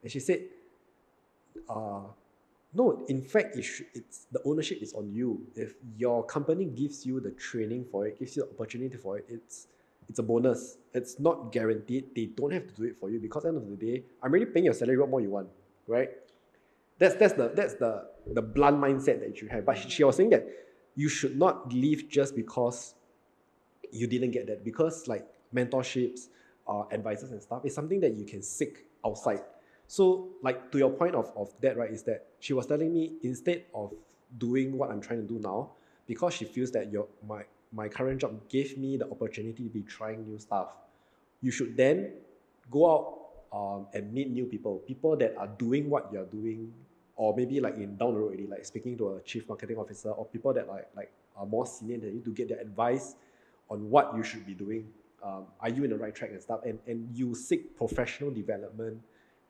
And she said, no, in fact, it's the ownership is on you. If your company gives you the training for it, gives you the opportunity for it, it's a bonus. It's not guaranteed. They don't have to do it for you because at the end of the day, I'm already paying your salary. What more you want, right? That's the blunt mindset that you should have. But she was saying that you should not leave just because you didn't get that. Because like mentorships, advisors and stuff is something that you can seek outside. So like to your point of that, right, is that she was telling me instead of doing what I'm trying to do now, because she feels that my current job gave me the opportunity to be trying new stuff, you should then go out and meet new people that are doing what you're doing, or maybe like in down the road already, like speaking to a chief marketing officer or people that like are more senior than you to get their advice on what you should be doing. Are you in the right track and stuff? And you seek professional development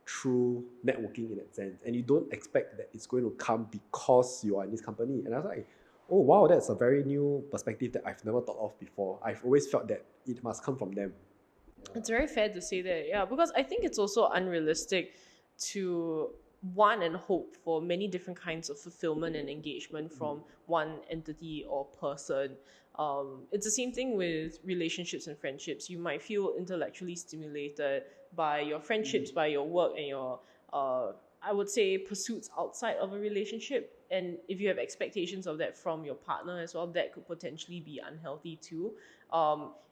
through networking in that sense, and you don't expect that it's going to come because you are in this company. And I was like, oh wow, that's a very new perspective that I've never thought of before. I've always felt that it must come from them. It's very fair to say that, yeah, because I think it's also unrealistic to want and hope for many different kinds of fulfillment and engagement from one entity or person. It's the same thing with relationships and friendships. You might feel intellectually stimulated by your friendships, by your work, and your, I would say, pursuits outside of a relationship. And if you have expectations of that from your partner as well, that could potentially be unhealthy too.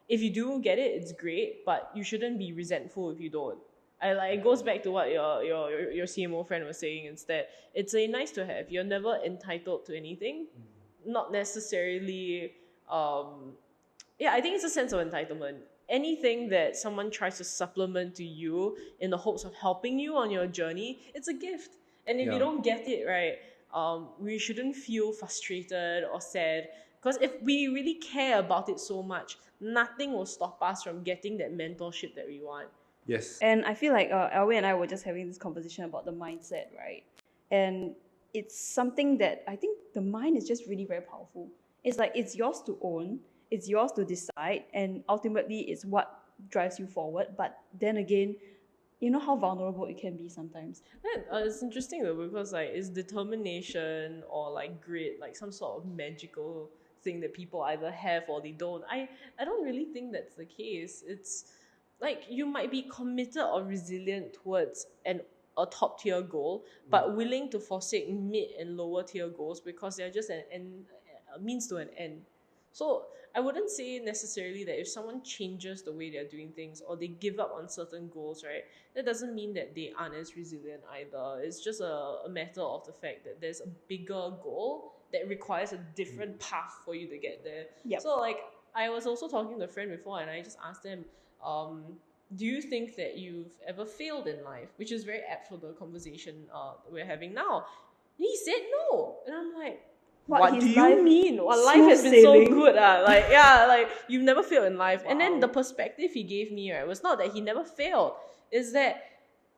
If you do get it, it's great, but you shouldn't be resentful if you don't. It goes back to what your CMO friend was saying instead. It's a nice to have. You're never entitled to anything. Not necessarily yeah, I think it's a sense of entitlement. Anything that someone tries to supplement to you in the hopes of helping you on your journey, it's a gift. And if you don't get it right, we shouldn't feel frustrated or sad, because if we really care about it so much, nothing will stop us from getting that mentorship that we want. Yes. And I feel like Elwyn and I were just having this conversation about the mindset, right? And it's something that I think the mind is just really very powerful. It's like it's yours to own, it's yours to decide, and ultimately it's what drives you forward. But then again, you know how vulnerable it can be sometimes. It's interesting though, because like, is determination or like grit like some sort of magical thing that people either have or they don't? I don't really think that's the case. It's like you might be committed or resilient towards a top tier goal, but willing to forsake mid and lower tier goals because they're just a means to an end. So I wouldn't say necessarily that if someone changes the way they're doing things or they give up on certain goals, right, that doesn't mean that they aren't as resilient either. It's just a matter of the fact that there's a bigger goal that requires a different path for you to get there. Yep. So like, I was also talking to a friend before and I just asked them, do you think that you've ever failed in life? Which is very apt for the conversation we're having now. He said no. And I'm like, what do you mean? Well, life has been so good. Like, yeah, like you've never failed in life. Wow. And then the perspective he gave me, right, was not that he never failed. Is that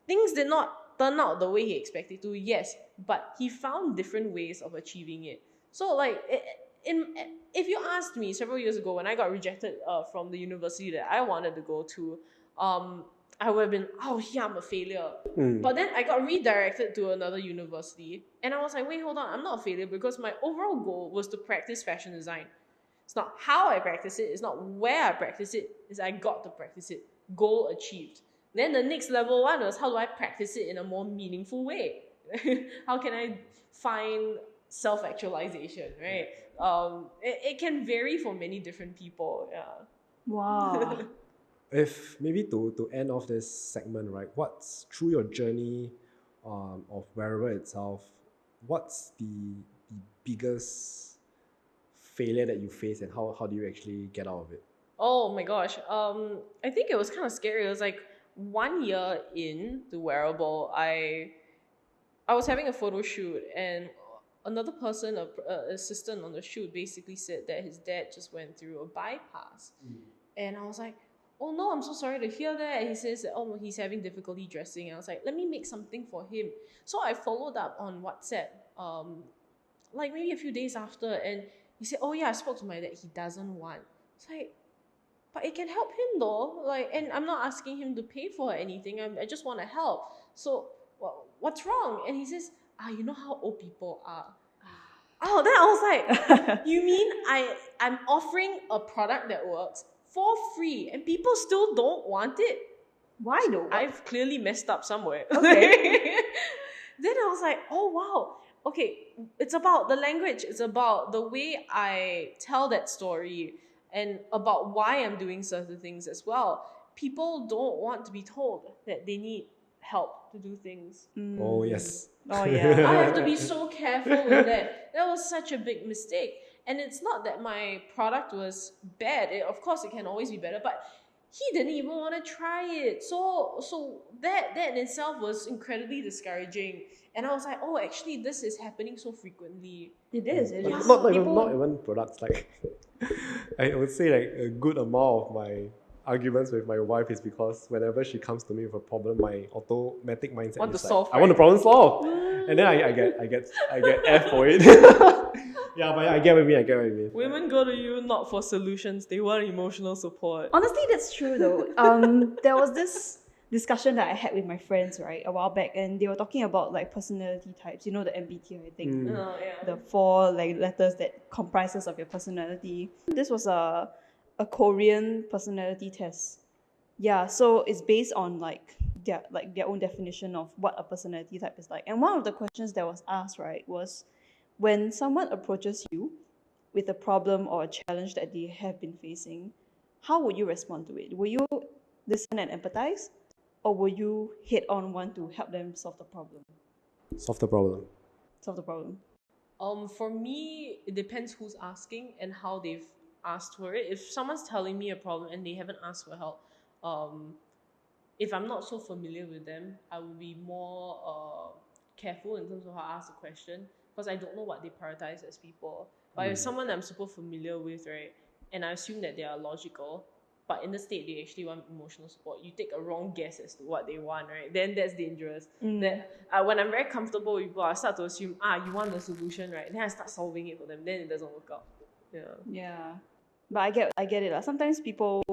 things did not turn out the way he expected to, yes, but he found different ways of achieving it. So like, if you asked me several years ago when I got rejected from the university that I wanted to go to, I would have been, oh yeah, I'm a failure. But then I got redirected to another university. And I was like, wait, hold on, I'm not a failure because my overall goal was to practice fashion design. It's not how I practice it, it's not where I practice it, it's I got to practice it. Goal achieved. Then the next level one was, how do I practice it in a more meaningful way? How can I find self-actualization, right? It can vary for many different people, yeah. Wow. If maybe to end off this segment, right, what's through your journey of Werable itself, what's the biggest failure that you face and how do you actually get out of it? Oh my gosh. I think it was kind of scary. It was like 1 year in the Werable, I was having a photo shoot and another person, an assistant on the shoot, basically said that his dad just went through a bypass. And I was like, oh no, I'm so sorry to hear that. And he says that, oh, he's having difficulty dressing. And I was like, let me make something for him. So I followed up on WhatsApp, like maybe a few days after, and he said, oh yeah, I spoke to my dad. He doesn't want. It's like, but it can help him though. Like, and I'm not asking him to pay for anything. I just want to help. So what's wrong? And he says, you know how old people are. Oh, then I was like, you mean I'm offering a product that works for free and people still don't want it? Why though? I've clearly messed up somewhere. Okay. Then I was like, oh wow. Okay, it's about the language. It's about the way I tell that story and about why I'm doing certain things as well. People don't want to be told that they need help. thought to do things. Oh yes. Oh I yeah. have to be so careful with that. That was such a big mistake. And it's not that my product was bad. Of course, it can always be better, but he didn't even want to try it. So that in itself was incredibly discouraging. And I was like, oh, actually, this is happening so frequently. It is. It Like, is. not even products. Like I would say like a good amount of my arguments with my wife is because whenever she comes to me with a problem, my automatic mindset Want is to like, solve, I want to right? problem solve, and then I get F for it. Yeah, but I get what you mean. Women go to you not for solutions, they want emotional support. Honestly, that's true though. There was this discussion that I had with my friends, right, a while back, and they were talking about like personality types. You know, the MBTI, I think. Oh, yeah. The 4 like letters that comprises of your personality. This was a Korean personality test. Yeah, so it's based on like their own definition of what a personality type is like. And one of the questions that was asked, right, was when someone approaches you with a problem or a challenge that they have been facing, how would you respond to it? Will you listen and empathize, or will you head on want to help them solve the problem? Solve the problem. Solve the problem. For me, it depends who's asking and how they've asked for it. If someone's telling me a problem and they haven't asked for help, if I'm not so familiar with them, I will be more careful in terms of how I ask the question, because I don't know what they prioritize as people. But if someone I'm super familiar with, right, and I assume that they are logical, but in the state they actually want emotional support, you take a wrong guess as to what they want, right? Then that's dangerous. That when I'm very comfortable with people, I start to assume, you want the solution, right? Then I start solving it for them. Then it doesn't work out. Yeah. Yeah, but I get it. Sometimes people,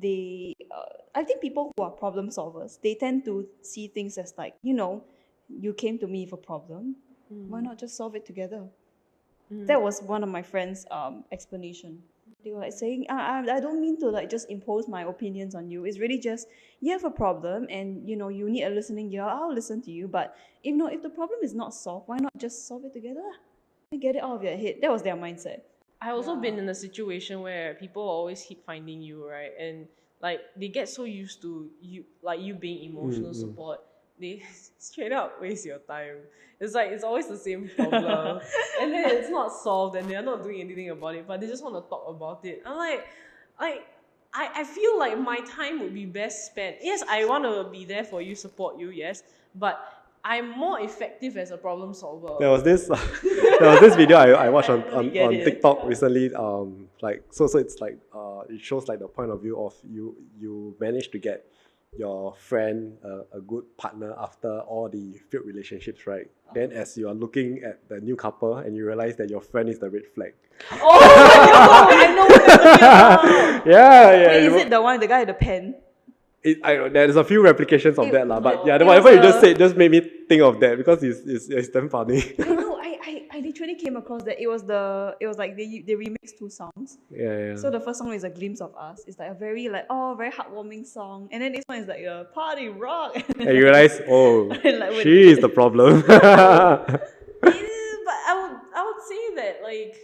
I think people who are problem solvers, they tend to see things as like, you came to me with a problem. Why not just solve it together? That was one of my friends' explanation. They were like saying, I don't mean to like just impose my opinions on you. It's really just you have a problem and you need a listening ear. I'll listen to you. But if the problem is not solved, why not just solve it together? And get it out of your head. That was their mindset. I also been in a situation where people always keep finding you, right? And like they get so used to you being emotional support, they straight up waste your time. It's like it's always the same problem, and then it's not solved, and they're not doing anything about it, but they just want to talk about it. I'm like, I feel like my time would be best spent. Yes, I want to be there for you, support you, yes, but I'm more effective as a problem solver. There was this video I watched on get it. TikTok recently. So it's like it shows like the point of view of you managed to get your friend a good partner after all the failed relationships, right? Then as you are looking at the new couple and you realize that your friend is the red flag. Oh my god, I know what you're talking about. Yeah. Wait, is it the guy with the pen? There's a few replications of that, but yeah, it whatever was you just said just made me think of that because it's damn funny. I know. I literally came across that it was like they remixed 2 songs. Yeah. So the first song is A Glimpse of Us. It's like a very very heartwarming song, and then this one is like a party rock. And you realize, Like, she is the problem. It is, but I would say that like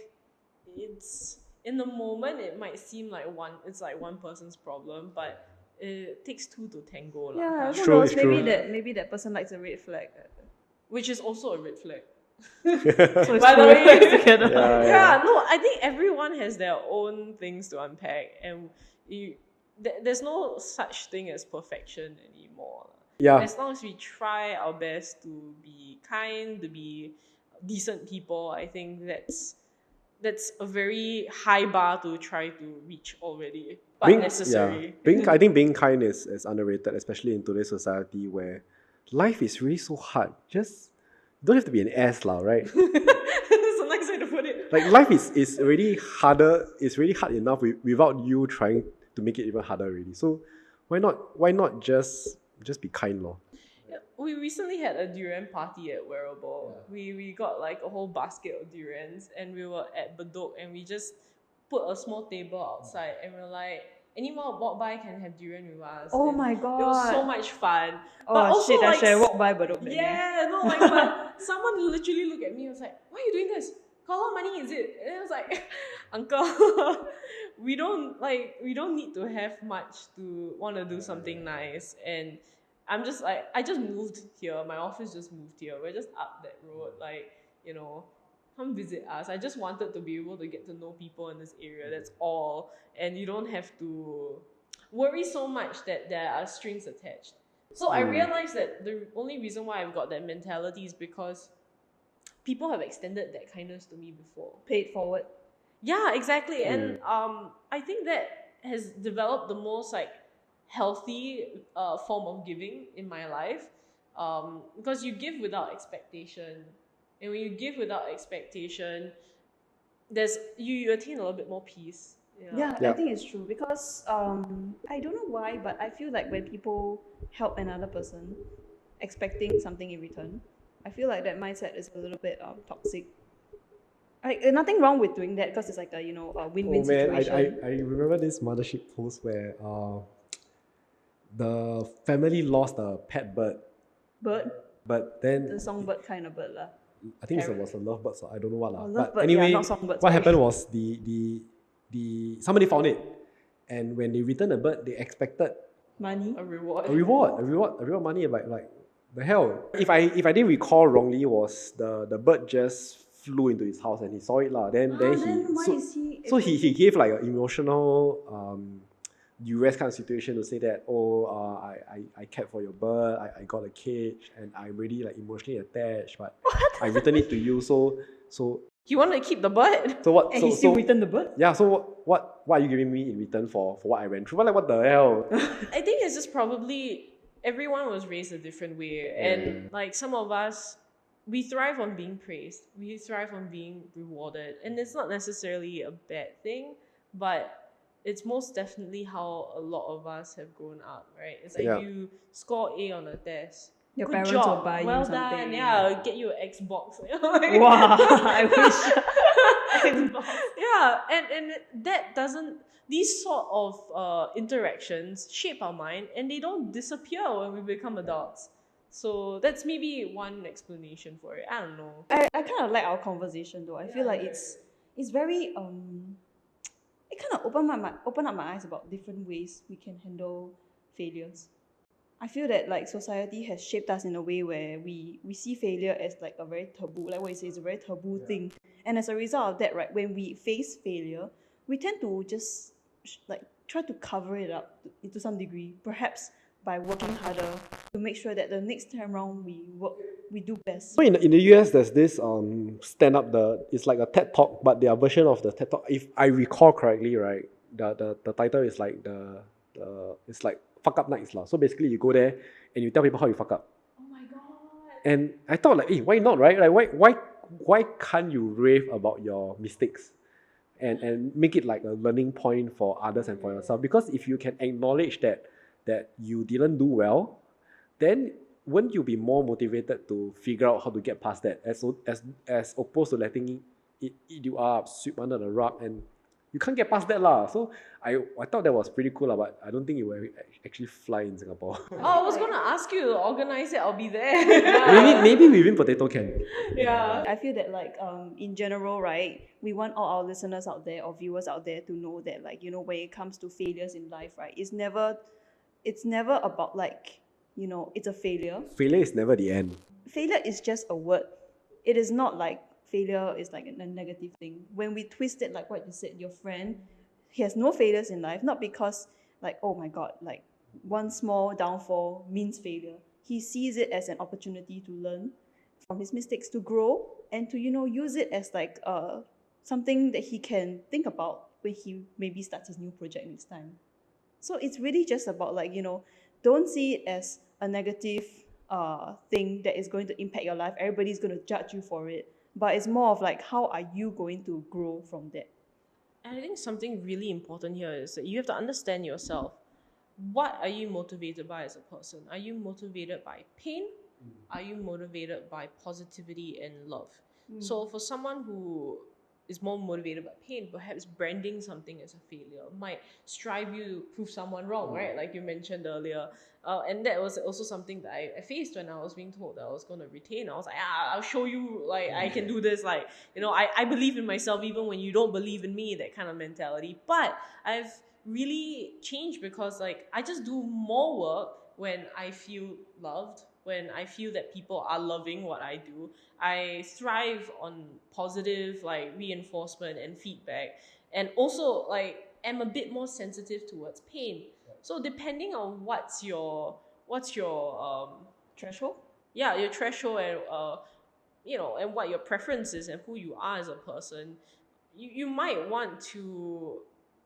it's in the moment it might seem like one person's problem, but it takes 2 to tango. Yeah, It's who true, knows? it's true. Maybe that person likes a red flag. Which is also a red flag. So it's By the 2 red way, flags together. Yeah, no, I think everyone has their own things to unpack, and there's no such thing as perfection anymore. Yeah. As long as we try our best to be kind, to be decent people, I think that's a very high bar to try to reach already, but necessary. Yeah. I think being kind is underrated, especially in today's society where life is really so hard. Just don't have to be an ass, right? That's a nice way to put it. Like life is really harder. It's really hard enough without you trying to make it even harder, really. So why not just be kind, lor? Yeah, we recently had a durian party at Werable. Yeah. We got like a whole basket of durians, and we were at Bedok, and we just put a small table outside, and we're like, anyone walk by can have durian with us. Oh and my god! It was so much fun. Oh but also, shit! I like, should have walked by Bedok. Yeah, no, like but someone literally looked at me and was like, "Why are you doing this? How lot money is it?" And I was like, "Uncle, we don't need to have much to want to do something nice." And I'm just like, I just moved here. My office just moved here. We're just up that road. Like, you know, come visit us. I just wanted to be able to get to know people in this area. That's all. And you don't have to worry so much that there are strings attached. So I realized that the only reason why I've got that mentality is because people have extended that kindness to me before. Pay it forward. Yeah, exactly. And I think that has developed the most like healthy form of giving in my life, because you give without expectation, and when you give without expectation, there's you attain a little bit more peace. Yeah, Yeah. I think it's true because I don't know why, but I feel like when people help another person expecting something in return, I feel like that mindset is a little bit toxic. Like nothing wrong with doing that because it's like a a win-win Oh man, situation. I remember this mothership post where the family lost a pet bird, Bird, but the then songbird kind of bird lah. I think it Parrot. was a lovebird, so I don't know what lah. Oh, But lovebird, yeah, anyway, not songbird, what sorry. happened was the somebody found it, and when they returned the bird, they expected Money. A reward. a reward money. Like the hell. If I didn't recall wrongly, was the bird just flew into his house and he saw it lah. Then Then he why so, is he? so he gave like an emotional duress kind of situation to say that I cared for your bird, I got a cage and I'm really like emotionally attached, but I returned it to you. So He wanted to keep the bird. so what? And So he still so returned the bird. yeah. So what are you giving me in return for what I went through? But like what the hell? I think it's just probably everyone was raised a different way, and like some of us, we thrive on being praised, we thrive on being rewarded, and it's not necessarily a bad thing, but it's most definitely how a lot of us have grown up, right? It's like Yeah. you score A on a test. Your Good parents job. will buy you well something. done. Yeah, get you an Xbox. Like- Wow, I wish. Xbox. Yeah, and that doesn't. These sort of interactions shape our mind, and they don't disappear when we become adults. So that's maybe one explanation for it. I don't know. I kind of like our conversation though. I feel like it's very it kind of open up my eyes about different ways we can handle failures. I feel that like society has shaped us in a way where we see failure as like a very taboo, like what you say, it's a very taboo thing. And as a result of that, right, when we face failure, we tend to just like try to cover it up to some degree, perhaps by working harder to make sure that the next time around we do best. So in the US, there's this stand up, it's like a TED talk, but their version of the TED talk, if I recall correctly, right, the title is like it's like fuck up nights lah. So basically, you go there and you tell people how you fuck up. Oh my god. And I thought like, hey, why not, right? Like why can't you rave about your mistakes and make it like a learning point for others and for yourself? Because if you can acknowledge that you didn't do well, then wouldn't you be more motivated to figure out how to get past that as opposed to letting it eat you up, sweep under the rug, and you can't get past that lah. So I thought that was pretty cool lah, but I don't think it will actually fly in Singapore. Oh, I was gonna ask you to organize it. I'll be there. maybe within Potato can. Yeah. I feel that like in general, right, we want all our listeners out there or viewers out there to know that like, when it comes to failures in life, right, it's never about like, it's a failure. Failure is never the end. Failure is just a word. It is not like failure is like a negative thing. When we twist it, like what you said, your friend, he has no failures in life, not because like, oh my God, like one small downfall means failure. He sees it as an opportunity to learn from his mistakes, to grow, and to, use it as like something that he can think about when he maybe starts his new project next time. So it's really just about like, don't see it as a negative thing that is going to impact your life. Everybody's going to judge you for it. But it's more of like, how are you going to grow from that? And I think something really important here is that you have to understand yourself. What are you motivated by as a person? Are you motivated by pain? Are you motivated by positivity and love? So for someone who is more motivated by pain, perhaps branding something as a failure might strive you to prove someone wrong, right? Like you mentioned earlier. And that was also something that I faced when I was being told that I was going to retain. I was like, I'll show you, like, I can do this. Like, I believe in myself even when you don't believe in me, that kind of mentality. But I've really changed because, like, I just do more work when I feel loved, when I feel that people are loving what I do. I thrive on positive like reinforcement and feedback, and also like am a bit more sensitive towards pain. So depending on what's your Threshold? yeah, your threshold, and and what your preference is and who you are as a person, you might want to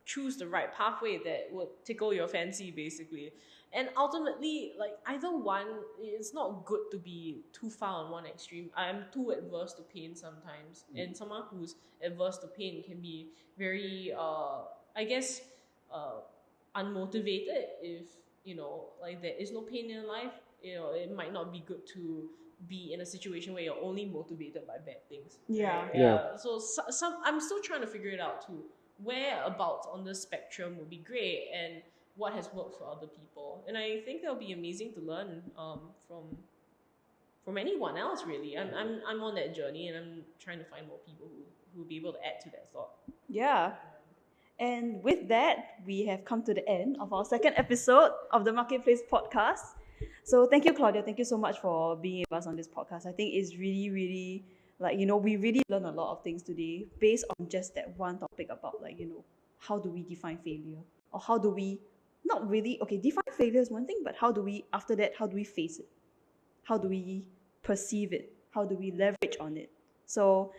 choose the right pathway that would tickle your fancy, basically. And ultimately, like either one, it's not good to be too far on one extreme. I'm too adverse to pain sometimes, and someone who's adverse to pain can be very I guess uh unmotivated. If like there is no pain in life, it might not be good to be in a situation where you're only motivated by bad things. Yeah. Right? Yeah. So some I'm still trying to figure it out too. Whereabouts on the spectrum would be great, and what has worked for other people. And I think that'll be amazing to learn from anyone else, really. I'm on that journey, and I'm trying to find more people who will be able to add to that thought. Yeah. And with that, we have come to the end of our second episode of the Marketplace podcast. So thank you, Claudia. Thank you so much for being with us on this podcast. I think it's really, really we really learned a lot of things today based on just that one topic about how do we define failure? Or how do we not really define failure is one thing, but how do we face it? How do we perceive it? How do we leverage on it? So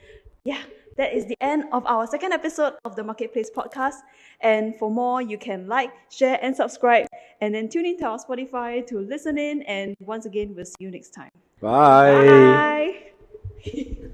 yeah, that is the end of our second episode of the Marketplace podcast. And for more, you can like, share, and subscribe. And then tune into our Spotify to listen in. And once again, we'll see you next time. Bye. Bye.